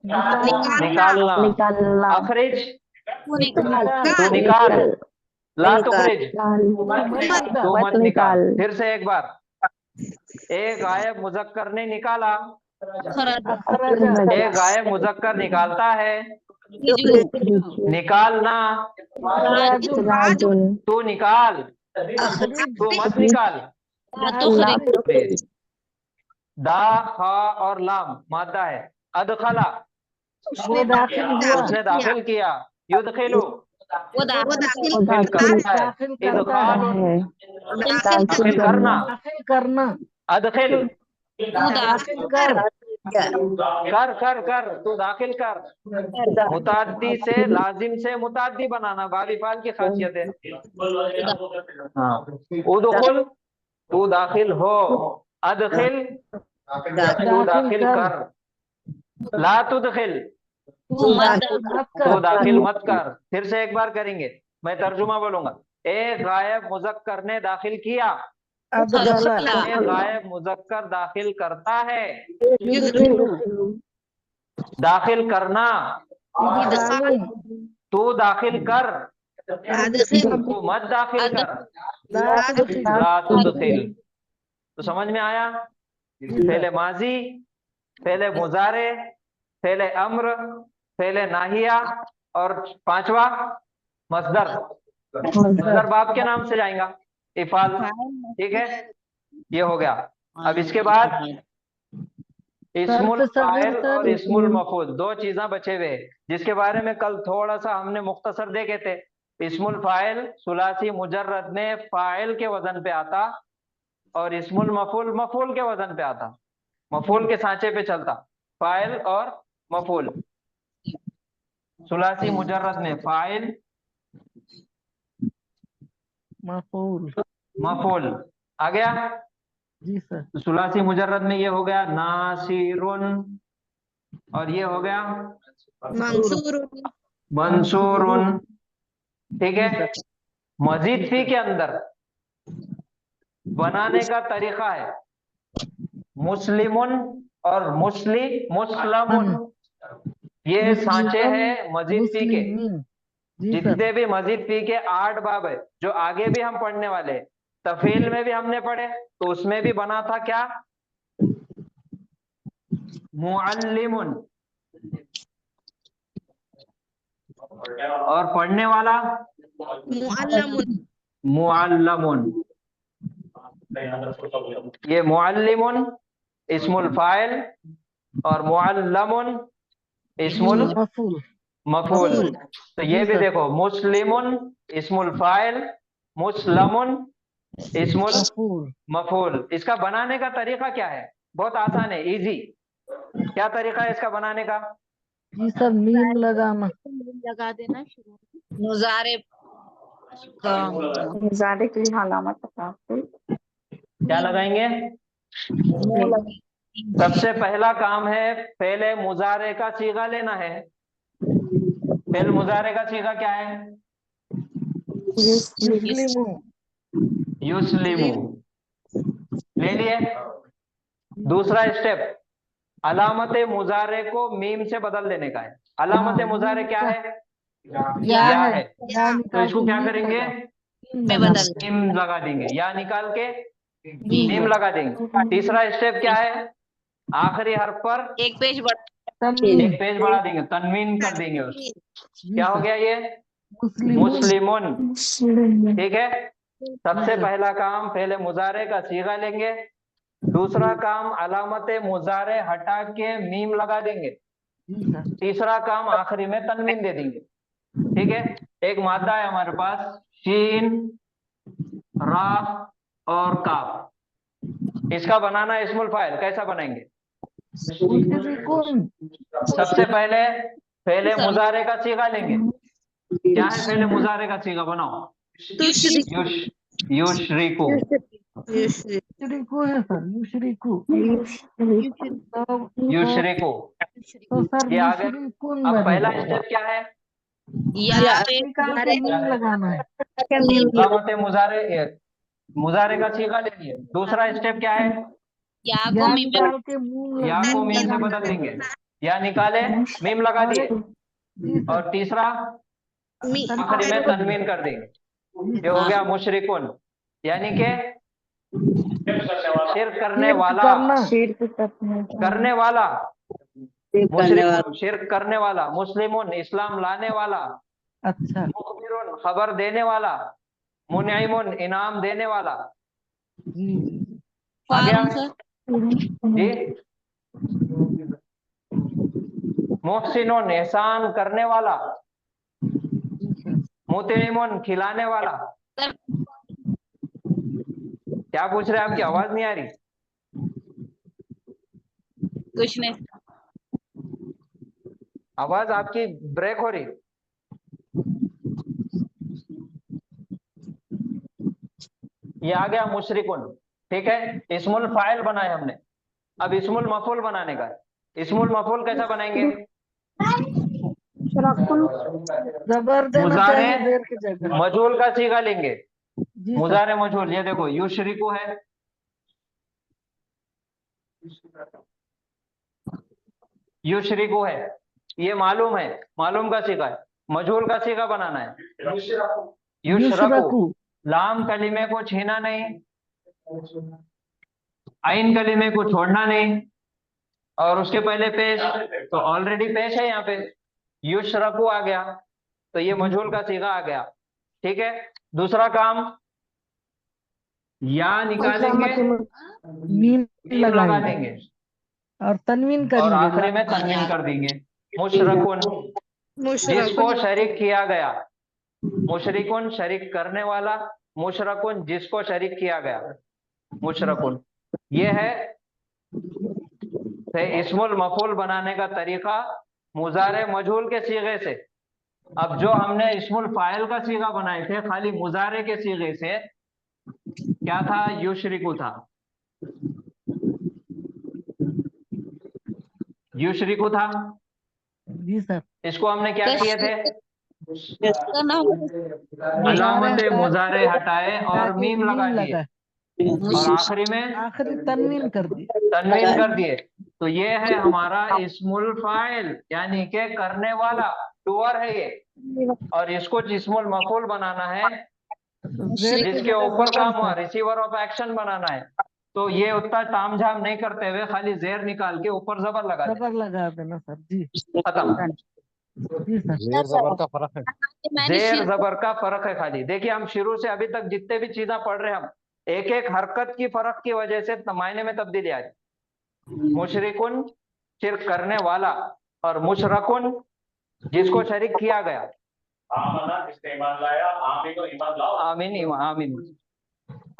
निकालना निकालना। निकालना अखरिज वो निकला तू निकाल। ला तुखरिज निकाल तू मत मत निकाल। निकाल फिर से एक बार, एक गायब मुजक्कर ने निकाला, खराज एक गायब मुजक्कर निकालता है। रिजू निकालना राजुन तू निकाल, तू मत निकाल। तो दा खा और लाम मादा है। अदखला वो दाखिल हुआ उसने दाखिल किया। युदखिलु वो दाखिल वो दाखिल करता है। दाखिल करता इदखालुन है दाखिल दाखिल करना। दाखिल करना अदखिल तू दाखिल कर कर कर कर तू दाखिल कर। मुताद्दी से लाजिम से मुताद्दी बनाना बालिफाल की खासियत है। हाँ उदखुल तू दाखिल हो। अदखिल तू दाखिल कर। ला तुदखिल तू मत मत तो कर दाखिल मत कर। फिर से एक बार करेंगे, मैं तर्जुमा बोलूंगा। एक गायब मुजक्कर ने दाखिल किया, अदखला एक गायब मुजक्कर दाखिल करता है। युदखिलु दाखिल करना इदखालुन तू दाखिल कर, अदखिल तू मत दाखिल कर। ला तुदखिल ला तुदखिल। तो समझ में आया? पहले माजी, पहले मुजारे, पहले अम्र, पहले नाहिया और पांचवा मसदर। मसदर बाप के नाम से जाएगा इफाल। ठीक है, ये हो गया। अब इसके बाद इस्मुल फाइल और इस्मुल मफूल दो चीजें बचे हुए हैं, जिसके बारे में कल थोड़ा सा हमने मुख्तसर देखे थे। इस्मुल फाइल सुलासी मुजर्रद में फाइल के वजन पे आता और इस्मुल मफूल मफूल के वजन पे आता, मफूल के सांचे पे चलता। फाइल और मफूल सुलासी मुजर्रद में फाइल मफूल मफूल आ गया। जी सर तो सुलासी मुजर्रद में ये हो गया नासिरुन और ये हो गया मंसूर मंसूरुन। ठीक है, मजीद फी के अंदर बनाने का तरीका है मुस्लिमुन और मुस्लिमुन। ये सांचे हैं मजीद फी के। मुस्लिमीन जी सर जितने भी मजीद फी के 8 बाब है जो आगे भी हम पढ़ने वाले हैं, तफील में भी हमने पढ़े तो उसमें भी बना था क्या मुअल्लिमुन, और पढ़ने वाला मुअल्लमुन मुअल्लमुन। ये मुअल्लिमुन इस्मुल फाइल और मुअल्लमुन इस्मुल मफूल मफूल। तो ये भी देखो मुस्लिमुन इस्मुल फाइल, मुस्लमुन इस्मुल मफूल मफूल। इसका बनाने का तरीका क्या है? बहुत आसान है, इजी। क्या तरीका है इसका बनाने का? जी सर मीम लगाना लगा देना शुरू मुजारे ज़्यादा की अलामत क्या लगाएंगे? सबसे पहला काम है पहले मुजारे का सीगा लेना है। पहले मुजारे का सीगा क्या है? युस्लिमु युस्लिमु ले लिए। दूसरा स्टेप अलामत मुजारे को मीम से बदल देने का है। अलामत मुजारे क्या है? या है। तो इसको क्या करेंगे? में बदल मीम लगा देंगे, या निकाल के मीम लगा देंगे। तीसरा स्टेप क्या है? आखिरी हर्फ पर एक पेज बढ़ एक पेज बढ़ा देंगे, तनवीन कर देंगे उसको। क्या हो गया ये? मुस्लिमुन। ठीक है। सबसे पहला काम पहले मुजारे का सीगा लेंगे, दूसरा काम अलामत मुजारे हटा के मीम लगा देंगे, तीसरा काम आखिरी में तनवीन दे देंगे। ठीक है। एक मादा है हमारे पास शीन, रा और काफ। इसका बनाना इस्मुल फाइल कैसा बनाएंगे? सबसे पहले मुजारे का सीगा लेंगे। क्या है? पहले मुजारे का सीगा बनाओ। युशरिकु। युशरिकु ये आ गए। अब पहला स्टेप क्या है? या पे अलामत मुजारे का सीगा ले लिए। दूसरा स्टेप क्या है? या को मीम में या को मीम से बदल देंगे, या निकाले मीम लगा दिए। और तीसरा आखिरी में तनवीन कर देंगे। ये हो गया मुशरिकुन, यानी कि शिर्क करने वाला। मुशरिकुन शिर्क करने वाला। मुस्लिमुन इस्लाम लाने वाला। अच्छा। मुखबिरुन खबर देने वाला। मुनइमुन इनाम देने वाला। आ गया जी। मुहसिनुन एहसान करने वाला। मुतइमुन खिलाने वाला। क्या पूछ रहे हैं? आपकी आवाज नहीं आ रही। कुछ नहीं आवाज आपकी ब्रेक हो रही। ये आ गया मुशरिकुन। ठीक है। इस्मुल फाइल बनाए हमने। अब इस्मुल मफूल बनाने का। इस्मुल मफूल कैसा बनाएंगे? मुजारे मजूल का सीगा लेंगे। मुजारे मजूल ये देखो युशरिकु है, युशरिकु है, ये मालूम है, मालूम का सीगा है। मजूल का सीगा बनाना है युशरकु। लाम कलीमे को छीना नहीं, आइन कलीमे को छोड़ना नहीं, और उसके पहले पेश तो ऑलरेडी पेश है यहाँ पे युशरकु आ गया, तो ये मजहूल का सीगा आ गया। ठीक है। दूसरा काम या निकालेंगे, मीम लगा देंगे और तनवीन और आखिरी में तनवीन कर देंगे। मुशरकुन जिसको शरीक किया गया। मुशरिकुन शरीक करने वाला, मुशरकुन जिसको शरीक किया गया। मुशरकुन ये है इस्मुल मफूल बनाने का तरीका मुजारे मजहूल के सीगे से। अब जो हमने इस्मुल फाइल का सीगा बनाए थे खाली मुजारे के सीगे से, क्या था? युशरिकु था। युशरिकु था जी सर। इसको हमने क्या किए थे? अलामत मुजारे हटाए और मीम लगा दिए और आखिरी में तनवीन कर दी। तनवीन कर दिए। तो ये है हमारा इस्मुल फाइल, यानी के करने वाला, डूअर है ये। और इसको इस्मुल मफूल बनाना है, जिसके ऊपर काम हुआ, रिसीवर ऑफ एक्शन बनाना है। तो ये उतना तामझाम नहीं करते हुए खाली जेर निकाल के ऊपर जबर लगा देना सर जी। खत्म। जेर जबर का फर्क है। जेर जबर का फर्क है खाली। देखिए हम शुरू से अभी तक जितने भी चीजें पढ़ रहे हैं, हम एक एक हरकत की फर्क की वजह से मायने में तब्दीली आई। मुशरिकुन शिर्क करने वाला, और मुशरकुन जिसको शरीक किया गया। ईमान लाया, आमीन को ईमान लाओ। आमीन आमीन।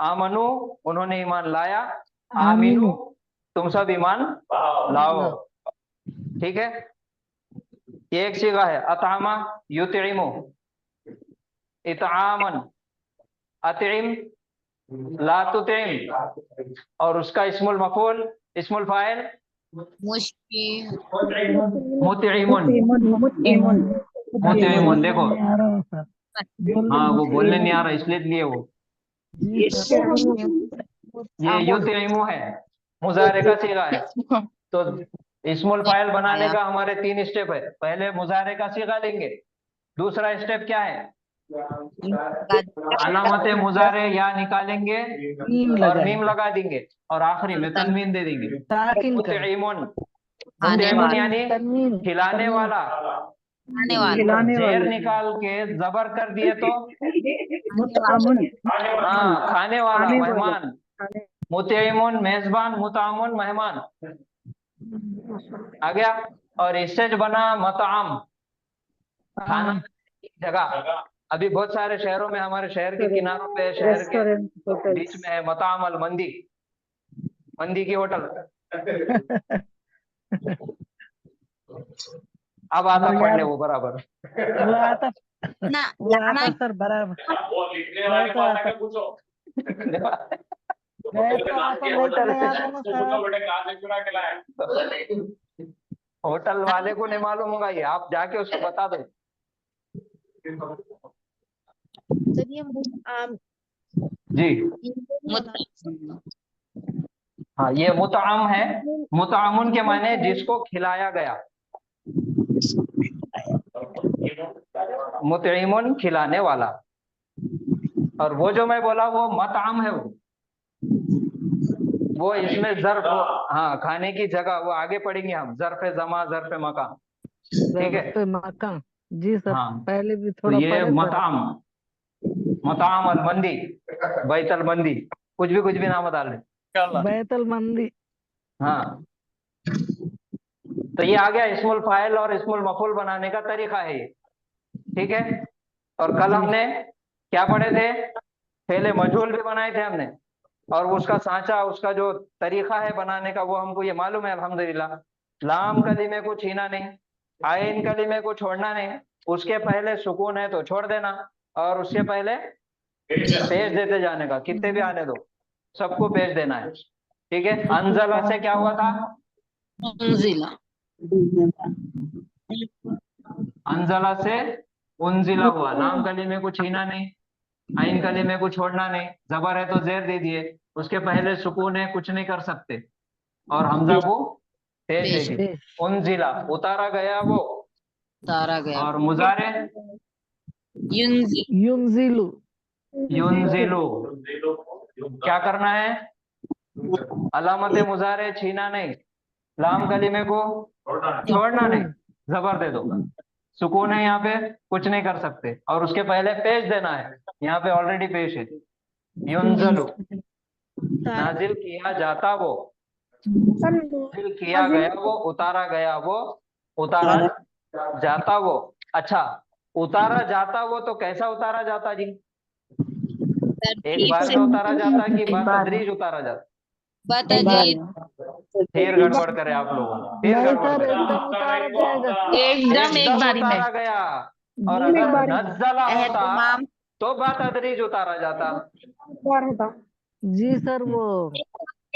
आमनु उन्होंने ईमान लाया, आमीनु तुम सब ईमान लाओ। ठीक है। ये एक सीगा है। अतामा युतिमु, इतामन, अतिम, ला तुतिम। और उसका इस्मुल मफूल, इस्मुल फाइल मुतिमुन। मुतिमुन देखो, हाँ वो बोलने नहीं आ रहा इसलिए लिए वो ये युतिइमु है, मुजारे का सीगा है। तो इस्मुल फाइल बनाने का हमारे 3 स्टेप है। पहले मुजारे का सीगा लेंगे, दूसरा स्टेप क्या है, अलामत मुजारे या निकालेंगे और मीम लगा देंगे, और आखिरी में तनवीन दे देंगे। मुतइमुन, मुतइमुन यानी खिलाने वाला, खाने वाला, जेर निकाल के जबर कर दिए तो हाँ खाने वाला, मेहमान। मुतइमुन मेजबान, मुतामुन मेहमान आ गया। और इससे जो बना मताम, खाना की जगह। अभी बहुत सारे शहरों में, हमारे शहर के किनारों पे, शहर के बीच में है मताम अल मंदी, मंदी की होटल। अब आता पढ़ने वो बराबर ना जाना सर बराबर होटल वाले को नहीं मालूम होगा ये, आप जाके उसको बता दो। चलिए जी मुत- हाँ, ये मुताम है। मुतामुन के माने जिसको खिलाया गया, मुतइमुन खिलाने वाला। और वो जो मैं बोला वो मताम है, वो इसमें जर्फ, हाँ खाने की जगह, वो आगे पढ़ेंगे हम, जर्फ जमा, जर्फ मकान, ठीक है। मकान जी सर, हाँ पहले भी तो थोड़ा ये पढ़े थे। मताम, मताम अल मंदी, बैतल मंदी, कुछ भी नाम डाल दे। बैतल मंदी। हाँ तो ये आ गया इस्मुल फाइल और इस्मुल मफूल बनाने का तरीका है ये, ठीक है। और कल हमने क्या पढ़े थे, पहले मजहूल भी बनाए थे हमने, और उसका सांचा, उसका जो तरीका है बनाने का वो हमको ये मालूम है अल्हम्दुलिल्लाह। लाम कलीमे को छीना नहीं, आइन कलीमे को छोड़ना नहीं, उसके पहले सुकून है तो छोड़ देना, और उसके पहले पेश देते जाने का, कितने भी आने दो सबको पेश देना है, ठीक है। अनजला से क्या हुआ था, उन्जिला, अनजला से उनजिला हुआ। लाम कलीमे को छीना नहीं, आइन कलीमे को छोड़ना नहीं, जबर है तो जेर दे दिए, उसके पहले सुकून है कुछ नहीं कर सकते, और हमजा को पेश दे दिए। उनजिला उतारा गया वो, उतारा गया। और मुजारे युनजिलु, युनजिलु, क्या करना है, अलामत मुजारे छीना नहीं, लाम कलीमे को छोड़ना नहीं, जबर दे दो, सुकून है यहाँ पे कुछ नहीं कर सकते, और उसके पहले पेश देना है, यहाँ पे ऑलरेडी पेश है। युनजलु, नाजिल किया जाता वो, नाजिल किया गया वो, उतारा गया वो, उतारा जाता वो। अच्छा, उतारा जाता वो तो कैसा उतारा जाता जी, एक बार में उतारा जाता कि बतदरीज उतारा जाता? बतदरीज, फिर गड़बड़ करे आप लोगों, फिर गड़बड़ करे। एकदम उतारा जाएगा, एकदम एक बारी में। उतारा गया, और अगर नज़ला होता एहतमाम, तो बतदरीज उतारा जाता। जी सर। वो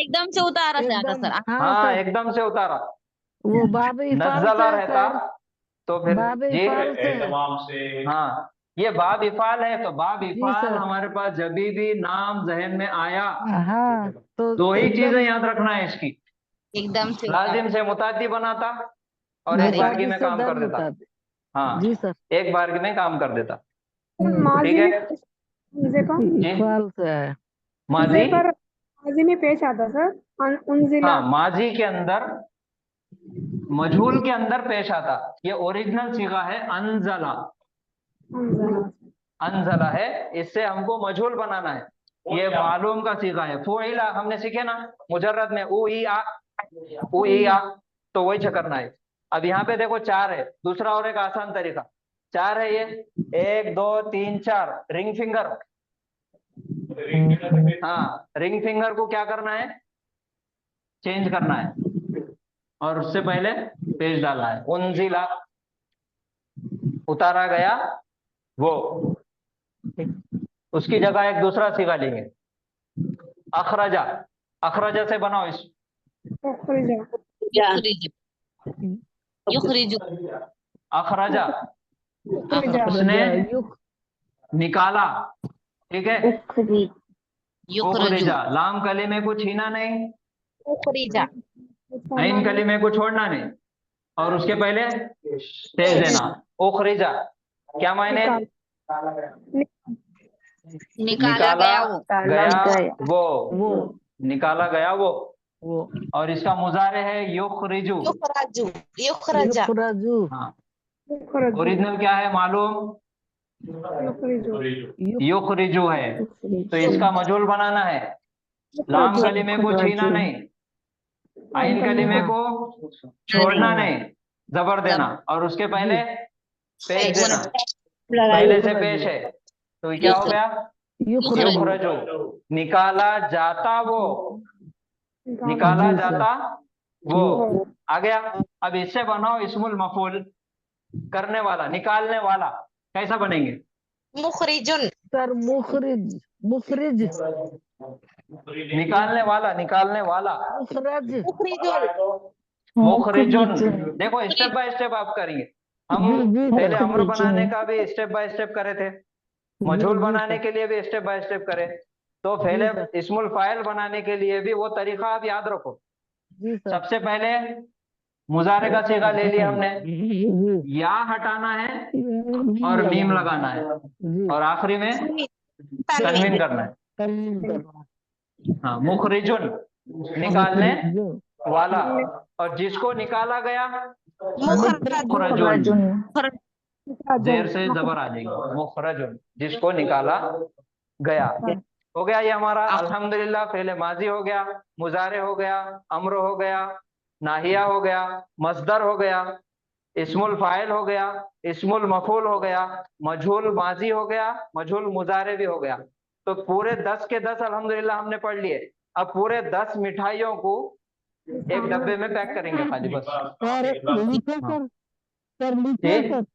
एकदम से उतारा जाता एकदम, सर। हाँ सर, एकदम से उतारा। वो बाबे इफाल नज़ला से है रहता सर, तो फिर बाबे जी, इफाल से है। हाँ ये बाब इफाल है, तो बाब इफाल सर। हमारे पास जब भी नाम जहन में आया, हाँ तो दो ही एकदम- चीजें याद रखना है इसकी, एकदम से लाजिम से मुतादी बनाता और एक बारगी में काम कर देता। हाँ जी सर, एक बारगी में काम कर देता, ठीक है जी। इफाल से है। माजी, माजी में पेश आता सर, उनजिला। हाँ माजी के अंदर, मजहूल के अंदर पेश आता। ये ओरिजिनल सीगा है अनजला, अनजला है, इससे हमको मजहूल बनाना है। ये मालूम का सीगा है। फुइला हमने सीखे ना मुजर्रद में, उ ई आ, तो वही करना है। अब यहाँ पे देखो 4 है, दूसरा और एक आसान तरीका, 4 है ये, 1 2 3 4, रिंग फिंगर। हाँ रिंग फिंगर को क्या करना है, चेंज करना है, और उससे पहले पेज डालना है। उनजिला उतारा गया वो, उसकी जगह एक दूसरा सीगा लेंगे, अखरजा। अखरजा से बनाओ इस, युखरिजु, अखरजा उसने निकाला, ठीक है। युखरजू, लाम कलीमे को छीना नहीं, उखरिजा, ऐन कलीमे को छोड़ना नहीं, और उसके पहले तेज देना। उखरिजा क्या मायने? निकाला गया वो, गया वो, निकाला गया वो। और इसका मुजारे है युखरिजू। युखरजू, युखरजा, युखरजू, हाँ, ओरिजिनल क्या है मालूम? युखरिजू है। तो इसका मजहूल बनाना है, लाम कलीमे को छीना नहीं, आइन कलीमे को छोड़ना नहीं, जबर देना, और उसके पहले पेश देना। पहले से पेश है तो ये क्या हो गया? युखरजू, निकाला जाता वो, निकाला जाता वो आ गया। अब इससे बनाओ इस्मुल मफूल, करने वाला, निकालने वाला। कैसा बनेंगे? मुखरिजुन, सर मुखरिज, मुखरिज, निकालने वाला, निकालने वाला, मुखरज, मुखरिजुन। देखो स्टेप बाय स्टेप आप करेंगे। हम पहले अम्र बनाने का भी स्टेप बाय स्टेप करे थे, मजहूल बनाने के लिए भी स्टेप बाय स्टेप करे, तो पहले इस्मुल फाइल बनाने के लिए भी वो तरीका आप याद रखो। सबसे पहले मुजारे का सीगा ले लिया हमने, या हटाना है और मीम लगाना है, और आखिरी में तनवीन करना है। हाँ, मुखरिजुन निकालने वाला, और जिसको निकाला गया मुखरजुन, देर से जबर आ जाएगी, मुखरजुन, जिसको निकाला गया। हो गया ये हमारा अल्हम्दुलिल्लाह। पहले माजी हो गया, मुजारे हो गया, अम्र हो गया, नाहिया हो गया, मस्दर हो गया, इस्मुल फाइल हो गया, इस्मुल मफूल हो गया, मजहूल माजी हो गया, मजहूल मुजारे भी हो गया। तो पूरे 10 के 10 अल्हम्दुलिल्लाह हमने पढ़ लिए। अब पूरे 10 मिठाइयों को एक डब्बे में पैक करेंगे खाली बस। ठीक?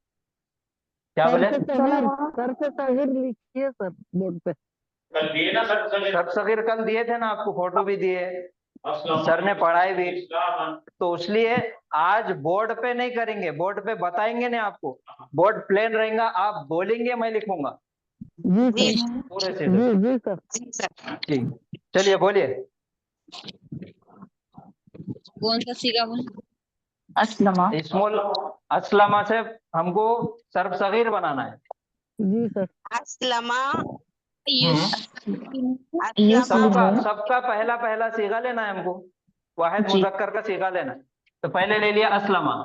क्या बोले? सर पे तहरीर लिखिए सर बोर्ड पे। सब सगीर कल दिए थे ना आपको, फोटो भी दिए, सर ने पढ़ाई भी, तो इसलिए आज बोर्ड पे नहीं करेंगे, बोर्ड पे बताएंगे नहीं आपको, बोर्ड प्लेन रहेगा, आप बोलेंगे मैं लिखूंगा पूरे से। जी सर, ठीक, चलिए बोलिए। कौन सा सीगा बोल? अस्लमा, इस्मुल अस्लमा से हमको सर्फ सगीर बनाना है। जी सर, अस्लमा, सबका पहला पहला सीगा लेना है हमको, वाहिद मुजक्कर का सीगा लेना है। तो पहले ले लिया अस्लमा,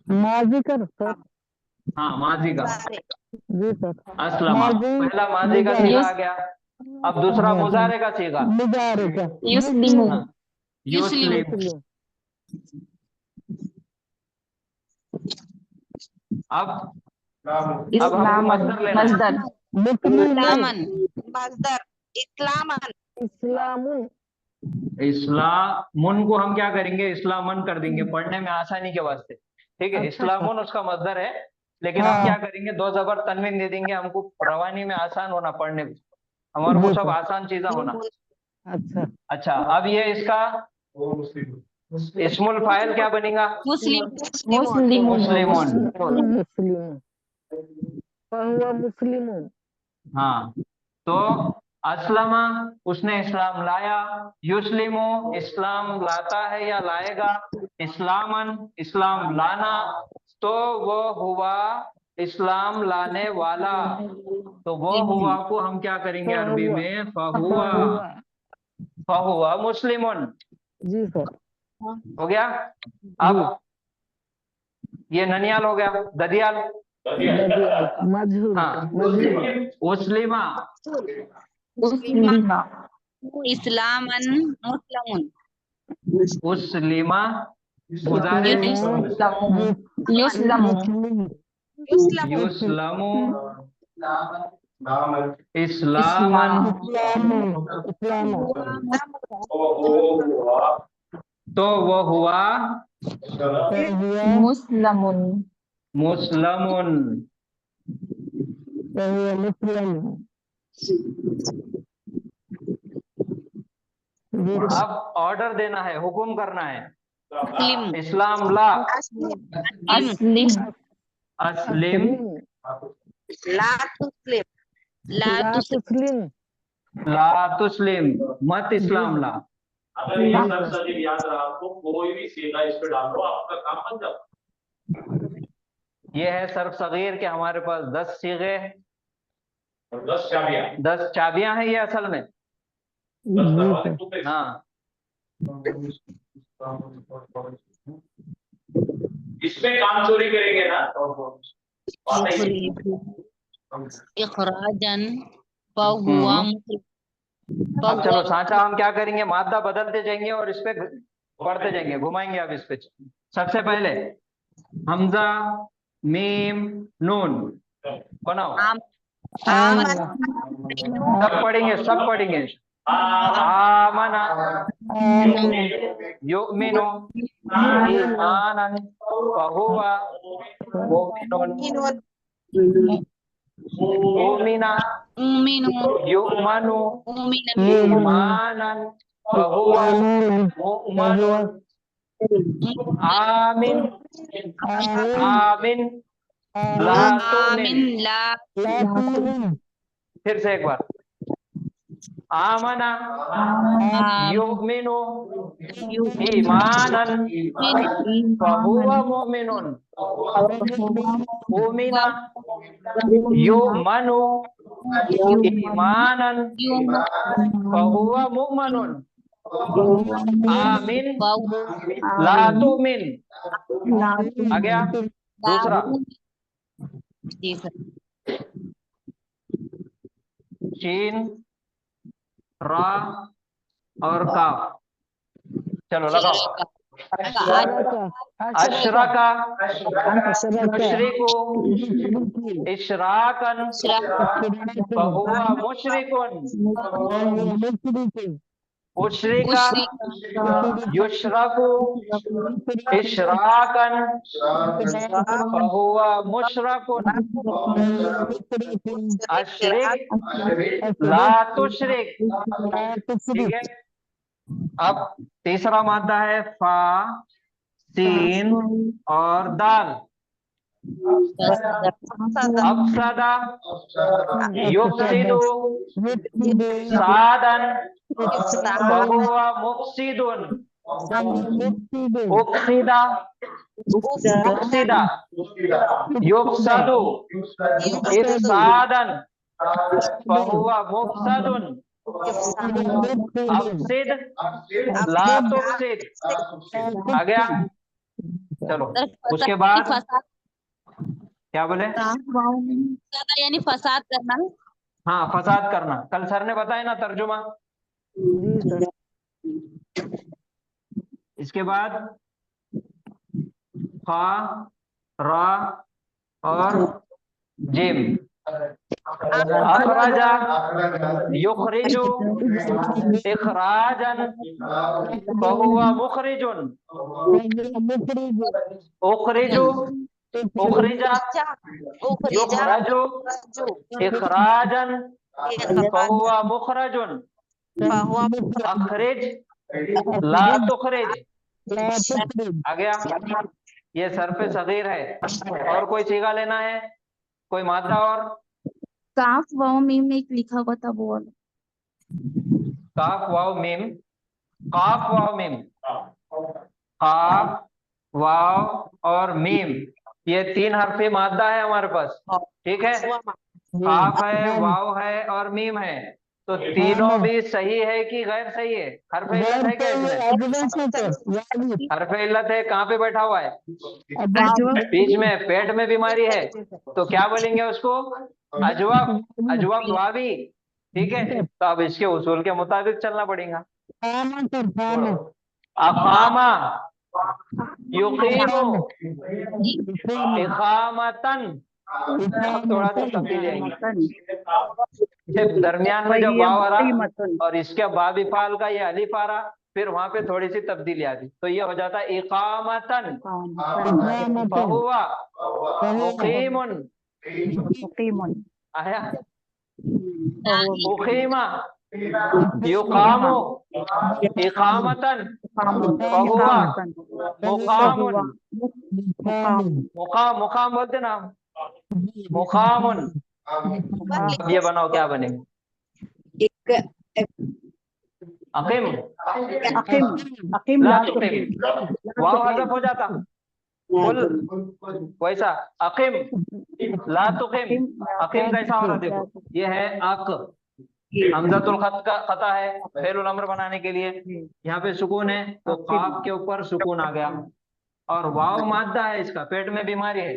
माजी कर सर, हाँ माजी का, जी सर, अस्लमा पहला माजी का सीगा आ गया। अब दूसरा मुजारे का सीगा, मुजारे का, युस्लिमु, हाँ, युस्लिम। अब हम मस्दर लेना है। मस्दर, इस्लामन, मस्दर, इस्लामन, इस्लामुन, इस्लामुन को हम क्या करेंगे? इस्लामन कर देंगे, पढ़ने में आसानी के वास्ते। ठीक है, इस्लामुन उसका मस्दर है, लेकिन हम क्या करेंगे? 2 जबर तनवीन दे देंगे, हमको रवानी में आसान होना, पढ़ने में हमारे को सब आसान चीजें होना। अच्छा, अब ये इसका इस्मुल फाइल क्या बनेगा? मुस्लिम, मुस्लिमून। मुस्लिमून, हाँ, तो अस्लमा उसने इस्लाम लाया, युस्लिमो इस्लाम लाता है या लाएगा, इस्लामन इस्लाम लाना, तो वो हुआ इस्लाम लाने वाला। तो वो हुआ को हम क्या करेंगे अरबी में? फहुआ, फहुआ मुस्लिमुन। जी सर, हो गया। अब ये ननियाल हो गया, ददियाल, मजहूर, हाँ, उस्लिमा, मुस्लिमा, इस्लामन, मुस्लिमुन, उस्लिमा, मुजारे युस्लमु, युस्लमु, इस्लामन, तो वो हुआ मुस्लमुन, मुस्लमुन। अब ऑर्डर देना है, हुक्म करना है। इस्लाम ला, अस्लिम, अस्लिम, ला तुस्लिम, ला तुस्लिम, ला तुस्लिम, मत इस्लाम ला। अगर ये सब सजीव याद रहा आपको, कोई भी सीधा इस पे डाल दो, आपका काम बन जाता। ये है सर्फ सगीर के हमारे पास 10 सीगे, 10 चाबियां, 10 चाबियां हैं ये असल में। 10 दरवाजे खुलते हैं। हाँ, इसमें काम चोरी करेंगे ना, इखराजन फहुवा अब चलो सांचा हम क्या करेंगे, मादा बदलते जाएंगे और इस पे पढ़ते जाएंगे, घुमाएंगे अब इस पे। सबसे पहले हमजा मीम नून बनाओ, सब पढ़ेंगे, सब पढ़ेंगे। आमना युमिनु ईमानन फहुवा मुमिनुन मुमिना युमनु ईमानन फहुवा मुमिनुन आमिन आमिन ला तुमिन। फिर से एक बार, आमना युमिनु ईमानन फहुवा मुमिनुन मुमिना युमनु ईमानन फहुवा मुमिनुन आमिन ला तुमिन। आ गया दूसरा, शीन रा और काफ। चलो लगाओ, अशरका मुशरिकु इशराकन फहुवा मुशरिकुन उशरिका युशरकु इशराकन फहुवा मुशरकुन अशरिक ला तुशरिक। ठीक है, अब तीसरा मादा है फा सीन और दाल। अफसदा युफसिदु सादन फहुवा मुफसिदुन उफसिदा मुफसिदा युफसदु इफसादन फहुवा मुफसदुन अफसिद ला तुफसिद। आ गया। चलो उसके बाद क्या बोले, यानी फसाद करना। हाँ फसाद करना, कल सर ने बताया ना तर्जुमा। इसके बाद फा रा और जिम। अखराजा युखरिजु इखराजन फहुवा मुखरिजुन उखरिजु उखरिजा युखरजु इखराजन फहुवा मुखरजुन अखरिज ला तुखरिज। आ गया, ये सर्फ सगीर है। और कोई सीगा लेना है, कोई मादा? और काफ वाव मीम में एक लिखा हुआ था वो वाला। काफ वाव मीम, काफ वाव मीम, काफ वाव और मीम, ये 3 हरफी मादा है हमारे पास। ठीक है, काफ है, वाव है और मीम है। तो तीनों भी सही है कि गैर सही है? हरफ इल्लत है क्या इसमें? हरफ इल्लत है, कहाँ पे बैठा हुआ है? बीच में, पेट में बीमारी है, तो क्या बोलेंगे उसको? अजवब, अजवब वावी। ठीक है, तो अब इसके उसूल के मुताबिक चलना पड़ेगा। अकामा युकीमु इकामतन, थोड़ा सा तब्दीली आएगी। दरमियान में जब वाव आ रहा और इसके बाबिफाल का ये अलिफ आ रहा, फिर वहां पे थोड़ी सी तब्दीली आती, तो ये हो जाता है इकामतन फहुवा मुकीमुन। आया, उकीमा युकामु इकामतन फहुवा मुकामुन। मुकाम, मुकाम बोलते ना, मुकामुन। ये बनाओ, क्या बनेगा? अकीम, अकीम अकीम ला ला तुकीम, वाव हज़फ हो जाता, कुल वैसा अकीम ला तुकीम। अकीम कैसा हो रहा देखो, ये है अक, हमजातुल खता है फेरुल अम्र बनाने के लिए, यहाँ पे सुकून है तो काफ के ऊपर सुकून आ गया, और वाव मादा है, इसका पेट में बीमारी है,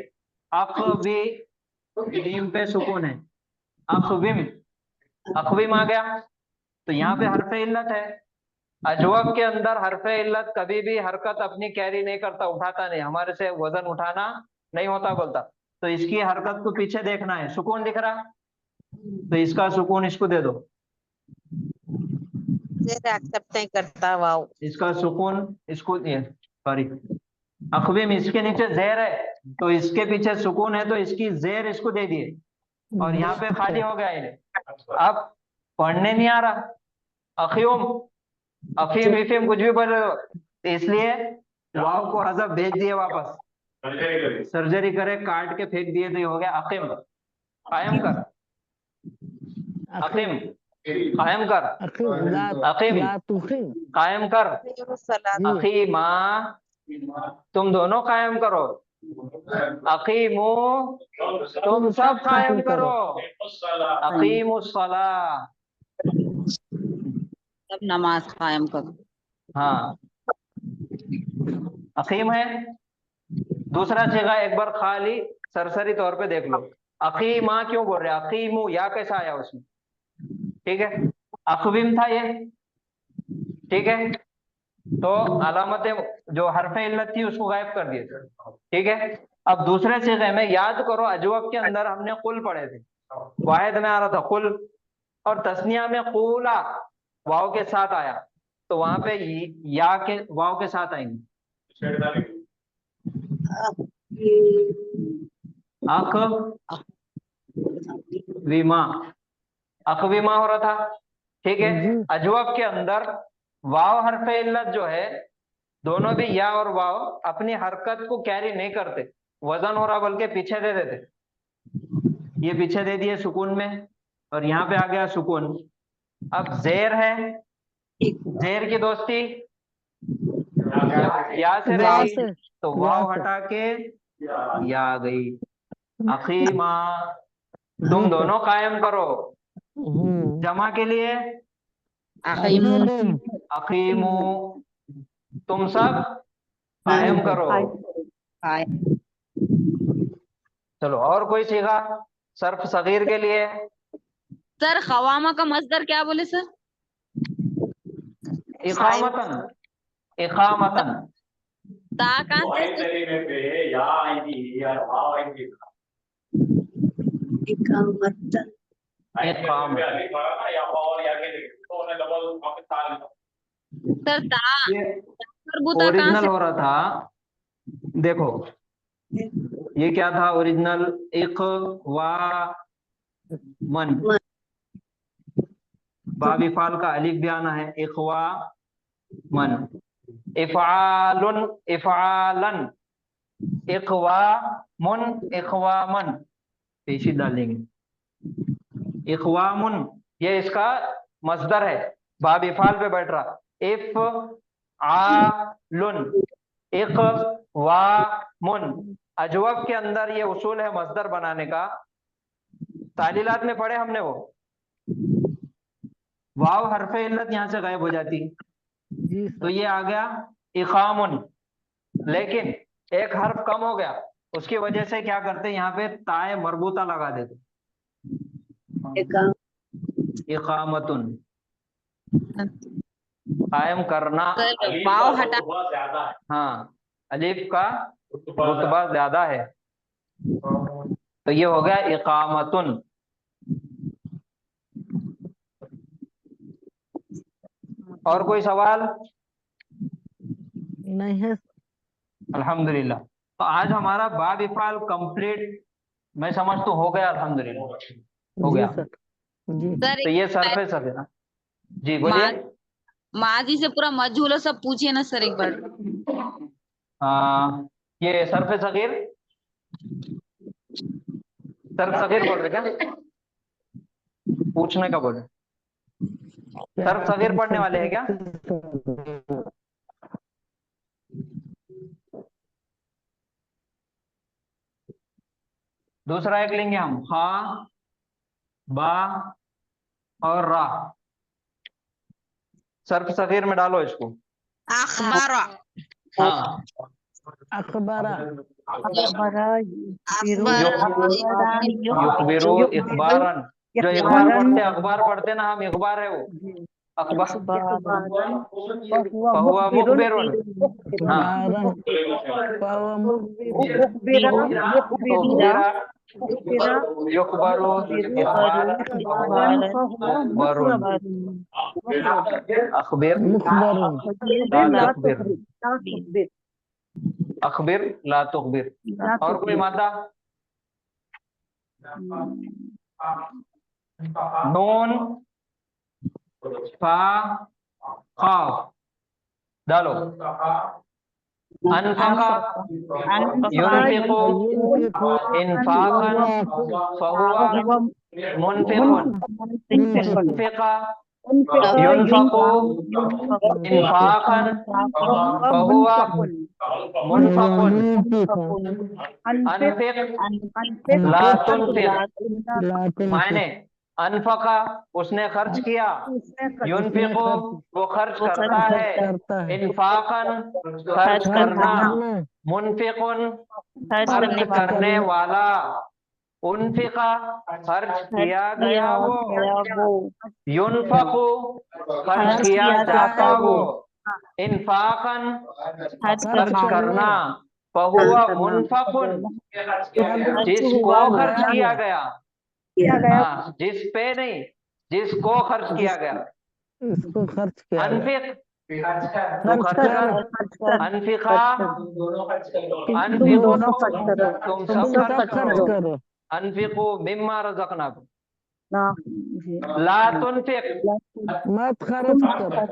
अखवीम पे सुकून है, अखविम, अखविम आ गया, तो यहाँ पे हरफ इल्लत है। अजवब के अंदर हरफ इल्लत कभी भी हरकत अपनी कैरी नहीं करता, उठाता नहीं, हमारे से वजन उठाना नहीं होता बोलता, तो इसकी हरकत को पीछे देखना है, सुकून दिख रहा, तो इसका सुकून इसको दे दो, एक्सेप्ट नहीं करता वाव, इसका सुकून इसको, सॉरी अखवीम, इसके नीचे जेर है तो इसके पीछे सुकून है, तो इसकी जेर इसको दे दिए, और यहाँ पे खाली हो गया इन्हें, अब पढ़ने नहीं आ रहा, अखीम, अफीम इफीम कुछ भी पढ़ रहे हो, इसलिए वाव को हज़फ भेज दिए वापस, सर्जरी करे, काट के फेंक दिए, तो ये हो गया अकीम। कायम कर, अकीम, कायम कर, अकीम, कायम कर, अकीमा, तुम दोनों कायम करो, अकीमो, तुम सब कायम करो, अकीमुस्सला, सब नमाज कायम करो। हाँ, अकीम है। दूसरा सीगा एक बार खाली सरसरी तौर पे देख लो, अकीमा क्यों बोल रहे हैं, अकीमू, या कैसा आया उसमें, ठीक है, अखविम था ये, ठीक है, तो अलामतें जो हरफ इल्लत थी उसको गायब कर दिए, ठीक है। अब दूसरे सीगे में याद करो, अजवब के अंदर हमने कुल पढ़े थे, वाहिद में आ रहा था कुल, और तस्निया में कुला वाव के साथ आया, तो वहां पे या के वाव के साथ आएंगे, अखविमा, अखविमा हो रहा था, ठीक है। अजवब के अंदर वाव हरफ इल्लत जो है, दोनों भी या और वाव अपनी हरकत को कैरी नहीं करते, वजन हो रहा बल्कि पीछे दे देते, ये पीछे दे दिए सुकून में, और यहाँ पे आ गया सुकून। अब जेर है, जेर की दोस्ती या से रही, तो वाव हटा के या आ गई, अखीमा, तुम दोनों कायम करो, जमा के लिए अकीमू, तुम सब कायम करो। चलो और कोई सीगा सर्फ सगीर के लिए, सर खवामा का मस्दर क्या बोले सर, इकामतन, इकामतन, ता कहाँ से सर, ता ये मरबूता कहाँ ओरिजिनल से, हो रहा था, देखो ये क्या था ओरिजिनल, इक वा मन, बाबिफाल का अलिफ भी आना है, इखवा मन, इफालुन, इफालन, इखवा मुन, इखवा मन, पेशी डालेंगे, इखवामुन, ये इसका मस्दर है, बाबिफाल पे बैठ रहा, इफ आलुन, इक वा मुन। अजवब के अंदर ये उसूल है मस्दर बनाने का, तालीलात में पढ़े हमने वो, वाव हरफ इल्लत यहाँ से गायब हो जाती, तो ये आ गया इकामुन, लेकिन एक हर्फ कम हो गया, उसकी वजह से क्या करते यहाँ पे ताए मरबूता लगा देते, इकामतुन, कायम करना, वाव हटा, हाँ अलिफ का रुतबा ज्यादा है, तो ये हो गया इकामतुन। और कोई सवाल? नहीं है। अल्हम्दुलिल्लाह, तो आज हमारा बाब इफाल कंप्लीट मैं समझ तो हो गया, अल्हम्दुलिल्लाह हो गया। जी सर तो ये सरफेस है ना, जी बोलिए। माजी से पूरा मजहूल सब पूछिए ना सर एक बार। ये सरफे सगीर, सर्फ सगीर बोल रहे क्या, पूछने का बोल रहे? सर्फ सगीर पढ़ने वाले हैं क्या? दूसरा एक लेंगे हम, हा, बा और रा। सर्फ सगीर में डालो इसको। अखबारा, हाँ, अखबारा, अखबारा, युखबिरू इखबारन। जो इखबार पढ़ते अखबार पढ़ते ना हम, इखबार है वो अखबार। फहुआ मुखबिरुन। हाँ, उखबिरा, युखबरू इखबारन बरुन। अखबिर ला तुखबिर, अखबिर ला तुखबिर। और कोई मादा? नून, फा, खाफ डालो। अनफका, युनफिकु, इनफाकन, फहुवा मुनफिकुन। मुनफिका, युनफकु, इनफाकन, फहुवा मुनफकुन। अनफिक ला तुनफिक। मायने अनफका उसने खर्च किया, युनफिकु वो खर्च करता है, इनफाकन खर्च करना, मुनफिकुन खर्च करने वाला, उनफिका खर्च किया गया वो, युनफकु खर्च किया जाता वो, इनफाकन खर्च करना, फहुआ मुनफकुन जिसको खर्च किया गया। हाँ, जिस पे नहीं, जिसको खर्च किया गया। इसको खर्च किया। अनफिक तू खर्च कर, अनफिका अनफिकु तुम सब खर्च करो, अनफिकु मिम्मा रज़क़नाकुम। ला तुनफिक मत खर्च करो,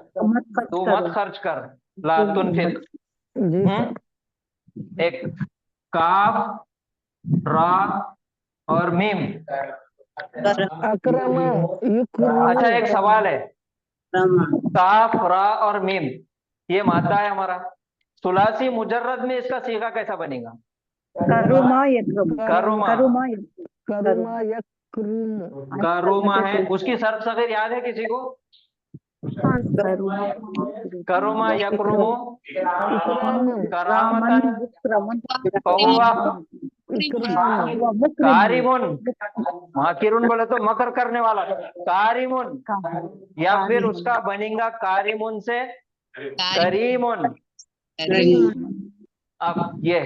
तू मत खर्च कर, ला तुनफिक। एक काफ, रा और मीम। अकरम, युकरम। अच्छा, एक सवाल है, काफ, रा और मीम ये मादा है हमारा, सुलासी मुजर्रद में इसका सीगा कैसा बनेगा? करुमा यकरुम, करुमा, करुमा करुमा यकरुम, करुमा है। उसकी सर्फ सगीर याद है किसी को? करुमा यकरुमु, करामतन, फहुवा कारिमुन। माकिरुन बोले तो मकर करने वाला, कारिमुन, या फिर उसका बनेगा कारिमुन से करीमुन। अब ये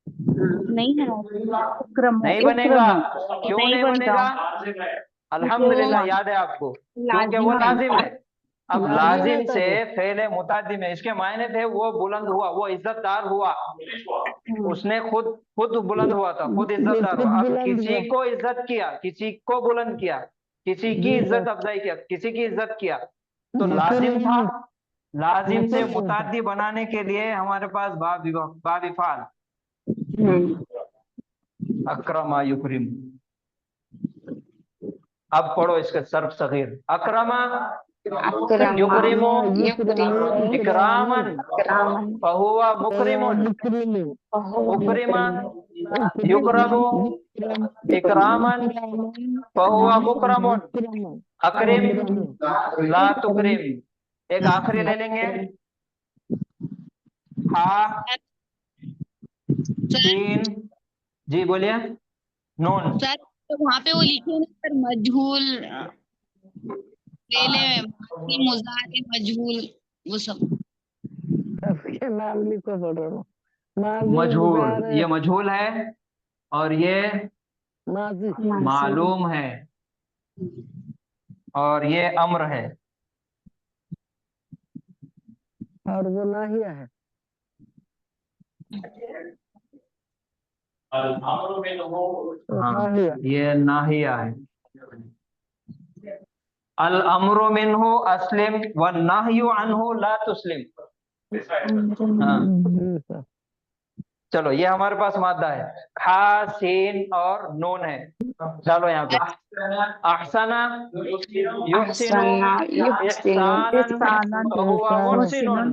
नहीं है, नहीं बनेगा, क्यों नहीं बनेगा? अल्हम्दुलिल्लाह याद है आपको, क्योंकि वो लाजिम है। अब लाजिम से फेले मुताद्दी में इसके मायने थे वो बुलंद हुआ, वो इज्जतदार हुआ, उसने खुद बुलंद हुआ था, खुद इज्जतदार हुआ। अब किसी को इज्जत किया, किसी को बुलंद किया, किसी की इज्जत अफजाई किया, किसी की इज्जत किया, तो लाजिम था। लाजिम से मुताद्दी बनाने के लिए हमारे पास बाबिफाल, अकरमा युकरिम। अब पढ़ो इसके सर्फ सगीर। अकरमा युकरिमु इकरामन, फहुवा मुकरिमुन, मुकरिमा युकरमु इकरामन, फहुवा मुकरमुन, अकरिम ला तुकरिम। एक आखिरी ले लेंगे, हा, तीन, जी बोलिए। नून सर तो वहाँ पे वो लिखे ना सर, मजहूल, पहले मुजारे मजहूल, वो सब सबके नाम लिखो पढ़ो। मजहूल, ये मजहूल है और ये मालूम है और ये अम्र है और वो नाहिया है। हाँ, ये नाहिया है। अल अम्रु मिन्हु अस्लिम व नाह्यु अन्हु ला तुस्लिम। हाँ, चलो ये हमारे पास मादा है, खा सीन और नून है। चलो यहाँ पे अहसना युहसिनु इहसानन फहुवा मुहसिनुन,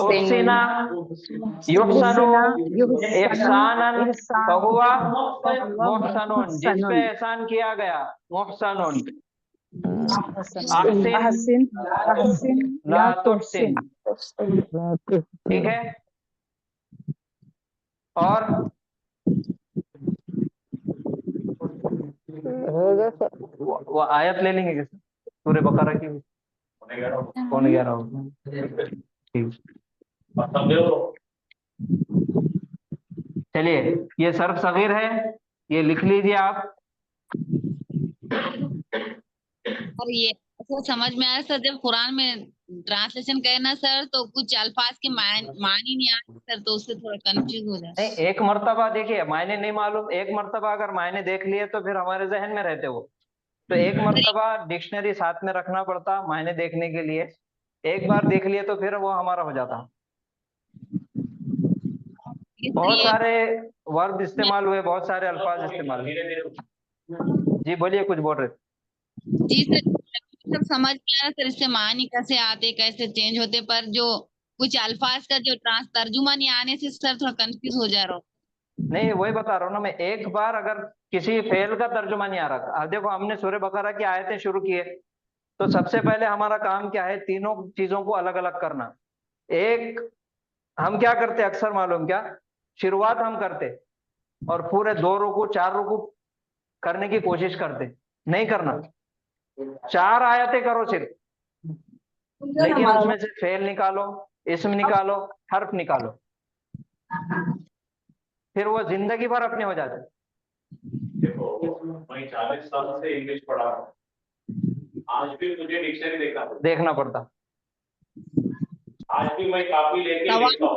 उहसिना युहसनु इहसानन फहुवा मुहसनुन, जिस पे एहसान किया गया मुहसनुन। अहसिन ला तुहसिन, ठीक है। और वो आयत ले लेंगे कैसे सूरह बकरा की, कौन 11 होगा, ठीक। चलिए ये सर्फ सगीर है, ये लिख लीजिए आप। और ये ऐसा समझ में आया सर, जब कुरान में ट्रांसलेशन करे ना सर, तो कुछ अल्फाज के मानी नहीं आते सर, तो उससे थोड़ा कंफ्यूज हो जाता है। नहीं, एक मर्तबा देखिए, मायने नहीं मालूम, एक मर्तबा अगर मायने देख लिए तो फिर हमारे जहन में रहते वो, तो एक मर्तबा डिक्शनरी साथ में रखना पड़ता मायने देखने के लिए। एक बार देख लिए तो फिर वो हमारा हो जाता। बहुत सारे वर्ब इस्तेमाल हुए, बहुत सारे अल्फाज इस्तेमाल हुए। जी बोलिए, कुछ बोल रहे थे। जी सर, सब समझ में आ रहा सर, इससे मानी कैसे आते कैसे चेंज होते, पर जो कुछ अल्फाज का जो तर्जुमा नहीं आने से सर थोड़ा कंफ्यूज हो जा रहा हूँ। नहीं वही बता रहा हूँ ना मैं, एक बार अगर किसी फेल का तर्जुमा नहीं आ रहा, अब देखो हमने सूरह बकरा की आयतें शुरू की है, तो सबसे पहले हमारा काम क्या है, तीनों चीजों को अलग अलग करना। एक, हम क्या करते अक्सर मालूम क्या, शुरुआत हम करते और पूरे 2 रुकू 4 रुकू करने की कोशिश करते, नहीं करना। 4 आयतें करो सिर्फ, लेकिन उसमें से फेल निकालो, इस्म निकालो, हर्फ निकालो, फिर वो जिंदगी भर अपने हो जाते। देखो मैं 40 साल से इंग्लिश पढ़ा रहा हूँ, आज भी मुझे डिक्शनरी देखना पड़ता। आज भी मैं कॉपी लेके लिखता हूँ,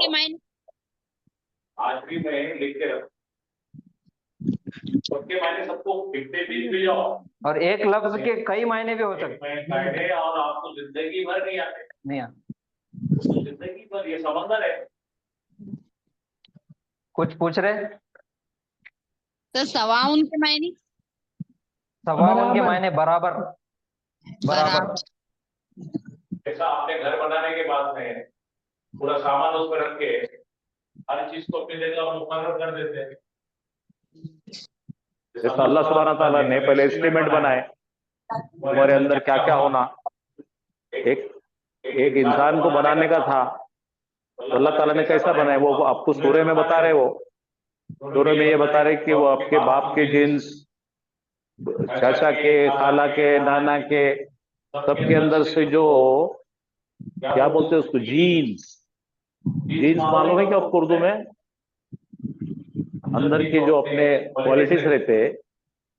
आज भी मैं लिख के रखता हूँ, उसके मायने सबको लिखते भी जाओ, और एक लफ्ज के कई मायने भी हो सकते, और आपको जिंदगी भर नहीं आते, नहीं आते, जिंदगी भर ये समंदर है। कुछ पूछ रहे तो सवाउन के मायने, सवाउन के मायने बराबर, बराबर। जैसा आपने घर बनाने के बाद में पूरा सामान उस पर रख के हर चीज को अपनी जगह मुकर्रर कर देते हैं, जैसा अल्लाह सुब्हाना तआला ने पहले एस्टिमेट बनाए हमारे अंदर क्या क्या होना। एक इंसान को बनाने का था, तो अल्लाह ताला ने कैसा बनाया वो आपको सूरह में बता रहे, वो सूरह में ये बता रहे कि वो आपके बाप के जिन्स, चाचा के, खाला के, नाना के, सबके अंदर से जो क्या बोलते हैं उसको, जीन्स मालूम है क्या आपको उर्दू में, अंदर के जो अपने क्वालिटीज रहते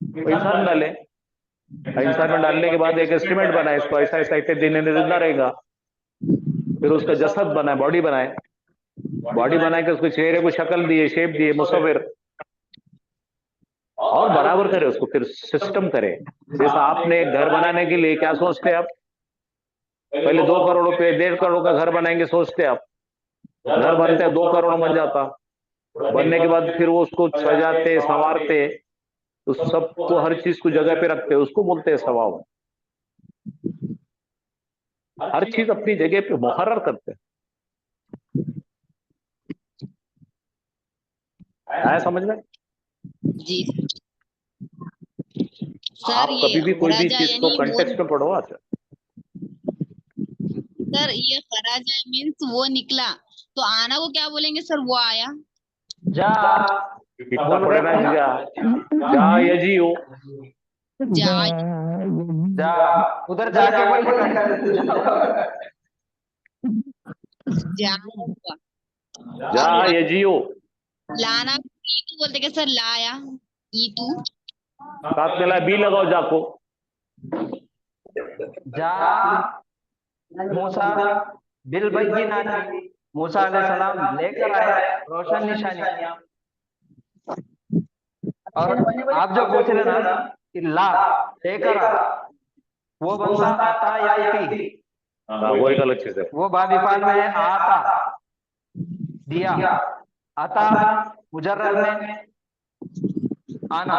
वो इंसान डाले, इंसान में डालने के बाद एक एस्टिमेट बनाए, इसको ऐसा ऐसा इतने दिन जिंदा रहेगा, फिर उसका जसद बनाए, बॉडी बनाए के उसको चेहरे को शक्ल दिए, शेप दिए, मुसव्विर, और बराबर करे उसको, फिर सिस्टम करे। जैसा आपने घर बनाने के लिए क्या सोचते हैं आप, पहले 2 करोड़ रुपए 1.5 करोड़ का घर बनाएंगे सोचते आप, घर बनते 2 करोड़ बन जाता, बनने के बाद फिर वो उसको सजाते संवारते, तो सबको हर चीज को जगह पे रखते, उसको बोलते हैं सवाब। हर चीज अपनी जगह पे मुकर्रर करते हैं। आया समझ में? जी आप सर, कभी भी कोई भी खराजा चीज को यानी कंटेक्स्ट में पढ़ो। अच्छा सर, ये खराजा मीन्स वो निकला, तो आना को क्या बोलेंगे सर, वो आया। जा, कितना पढ़े ना, जा यजीओ, जा जा उधर जाके जा जा यजीओ, लाना ईतू बोलते क्या सर, लाया ईतू, साथ में ला बी लगाओ जाको, जा मूसा बिल बय्यिनात, मूसा अलैहिस्सलाम लेकर आए रोशन निशानियां। और आप जो पूछ रहे ना कि ला लेकर आ, वो बंदा आता या थी, वो एक अलग चीज है, वो बाब इफाल में है, आता दिया, आता मुजर्रद में आना,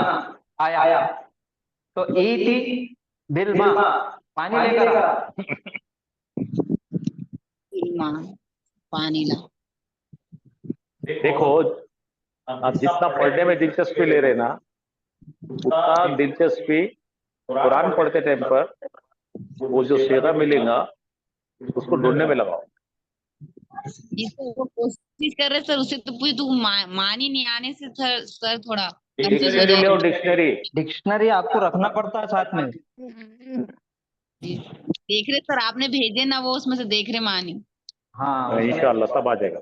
आया, तो ईती बिल्मा, पानी लेकर आ। इल्मा, पानी ला। देखो, आप जितना पढ़ने में दिलचस्पी ले रहे ना, उतना दिलचस्पी कुरान पढ़ते टाइम पर वो जो सेगा मिलेगा उसको ढूंढने में लगाओ। इसको वो कोशिश कर रहे सर, उसे तो पूछ तू मानी नहीं आने से सर थोड़ा कंफ्यूज हो डिक्शनरी ले, जाएगा। डिक्शनरी आपको रखना पड़ता है साथ में। देख रहे सर, आपने भेजे ना वो, उसमें से देख रहे मानी। हाँ, इंशाल्लाह सब आ जाएगा।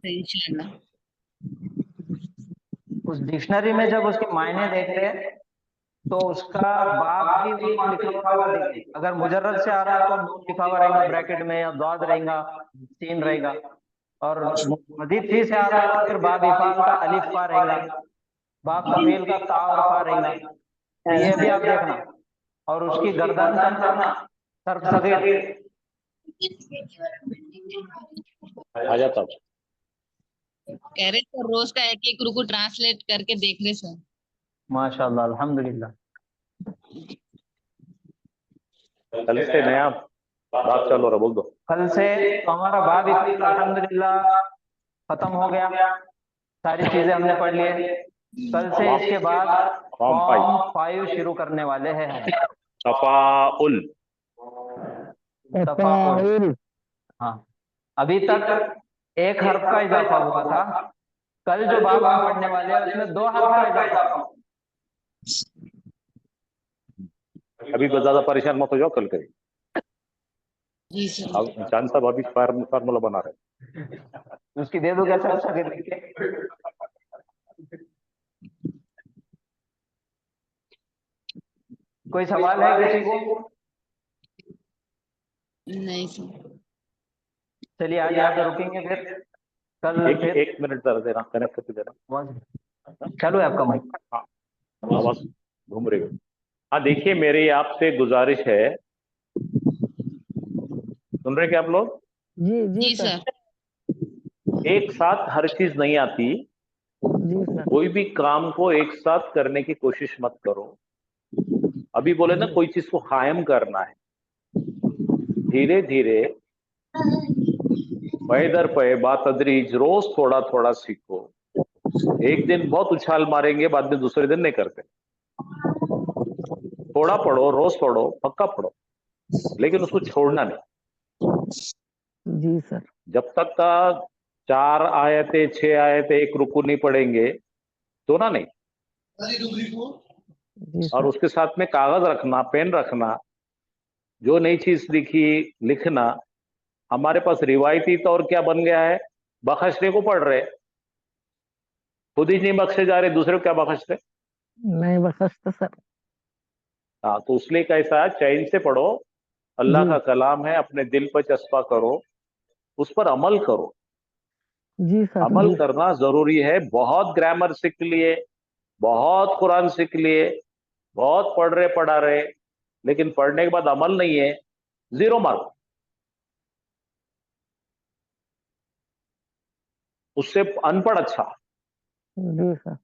इंशाल्लाह। उस डिक्शनरी में जब उसके मायने देखते हैं तो उसका बाप भी वहाँ लिखा हुआ देखिए। अगर मुजर्रद से आ रहा है तो नून लिखा हुआ रहेगा ब्रैकेट में, या दाद रहेगा, सीन रहेगा। और मजीद फी से आ रहा है तो फिर बाब इफाल का अलिफ फा रहेगा, बाब कफील का ता और फा रहेगा। तो ये भी आप देखना। और उसकी गर्दन करना सर्फ सगीर। आ जाता हूँ। कह रहे सर रोज का एक एक रुकू ट्रांसलेट करके देख रहे सर। माशाल्लाह, अल्हम्दुलिल्लाह। कल से नया बात चालू रहा, बोल दो। कल से तो हमारा बाब इफाल अल्हम्दुलिल्लाह खत्म हो गया, सारी चीजें हमने पढ़ ली। कल से इसके बाद फॉर्म 5 शुरू करने वाले हैं हम। तफाउल। तफाउल। हाँ, अभी तक एक हर्फ का इजाफा हुआ था। कल जो बाब हम पढ़ने वाले हैं उसमें 2 हर्फ का इजाफा हुआ। अभी बस ज्यादा परेशान मत हो जाओ, कल करेंगे। जी सर। अब चांद साहब अभी फार्मूला बना रहे हैं। उसकी दे दो क्या सब सगे लिख के। कोई सवाल है किसी को? नहीं सर। चलिए आज यहाँ पे रुकेंगे, फिर कल फिर एक मिनट जरा देना, कनेक्ट करके देना। चालू है आपका माइक? हाँ, आवाज घूम रही है। हाँ देखिए, मेरी आपसे गुजारिश है, सुन रहे क्या आप लोग? जी जी जी सर। सर। एक साथ हर चीज नहीं आती। जी सर। कोई भी काम को एक साथ करने की कोशिश मत करो। अभी बोले ना, कोई चीज को कायम करना है, धीरे धीरे पै दर पै बातदरीज रोज थोड़ा थोड़ा सीखो। एक दिन बहुत उछाल मारेंगे, बाद में दूसरे दिन नहीं करते। थोड़ा पढ़ो, रोज पढ़ो, पक्का पढ़ो, लेकिन उसको छोड़ना नहीं। जी सर। जब तक का 4 आयतें 6 आयतें एक रुकू नहीं पढ़ेंगे तो ना नहीं। जी और सर। उसके साथ में कागज रखना, पेन रखना, जो नई चीज लिखी लिखना। हमारे पास रिवायती तौर क्या बन गया है, बख्शने को पढ़ रहे, खुद ही नहीं बख्शे जा रहे, दूसरे को क्या बख्श रहे। नहीं बख्शता सर। हाँ, तो इसलिए कैसा है, चैन से पढ़ो। अल्लाह का कलाम है, अपने दिल पर चस्पा करो, उस पर अमल करो। जी सर। अमल जी करना जरूरी है। बहुत ग्रामर सीख लिए, बहुत कुरान सीख लिए, बहुत पढ़ रहे पढ़ा रहे, लेकिन पढ़ने के बाद अमल नहीं है, 0 मार्क। उससे अनपढ़ अच्छा। जी सर।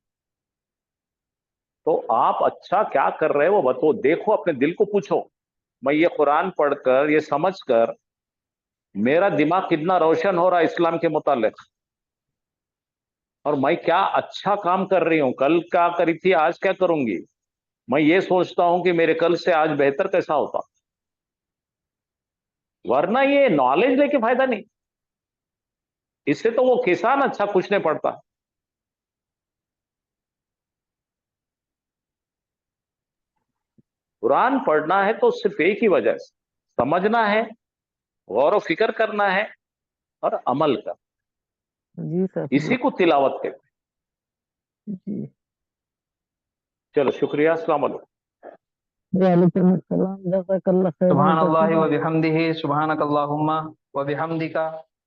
तो आप अच्छा क्या कर रहे हो वो बताओ, देखो, अपने दिल को पूछो, मैं ये कुरान पढ़कर, ये समझकर मेरा दिमाग कितना रोशन हो रहा है इस्लाम के मुतालिक, और मैं क्या अच्छा काम कर रही हूं, कल क्या करी थी, आज क्या करूंगी। मैं ये सोचता हूं कि मेरे कल से आज बेहतर कैसा होता। वरना ये नॉलेज लेके फायदा नहीं। इससे तो वो किसान अच्छा कुछ नहीं पढ़ता। कुरान पढ़ना है तो सिर्फ एक ही वजह से, समझना है, गौर व फिक्र करना है और अमल कर। जी सर। इसी को तिलावत कहते हैं। जी। चलो शुक्रिया, अस्सलाम वालेकुम। वालेकुम अस्सलाम, जज़ाकल्लाह खैरन। सुब्हानल्लाहि व बिहम्दिही, सुब्हानकल्लाहुम्मा व बिहम्दिका,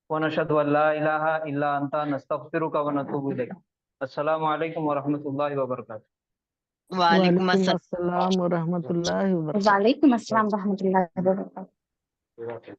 व नशहदु अन ला इलाहा इल्ला अंता, नस्तगफिरुका व नतूबु इलैक। अस्सलामु अलैकुम व रहमतुल्लाहि व बरकातुहू। वालेकुम वालेकुम अस्सलाम। अस्सलाम व रहमतुल्लाहि व बरकातहू। वालेकुम अस्सलाम रहमतुल्लाहि व बरकातहू।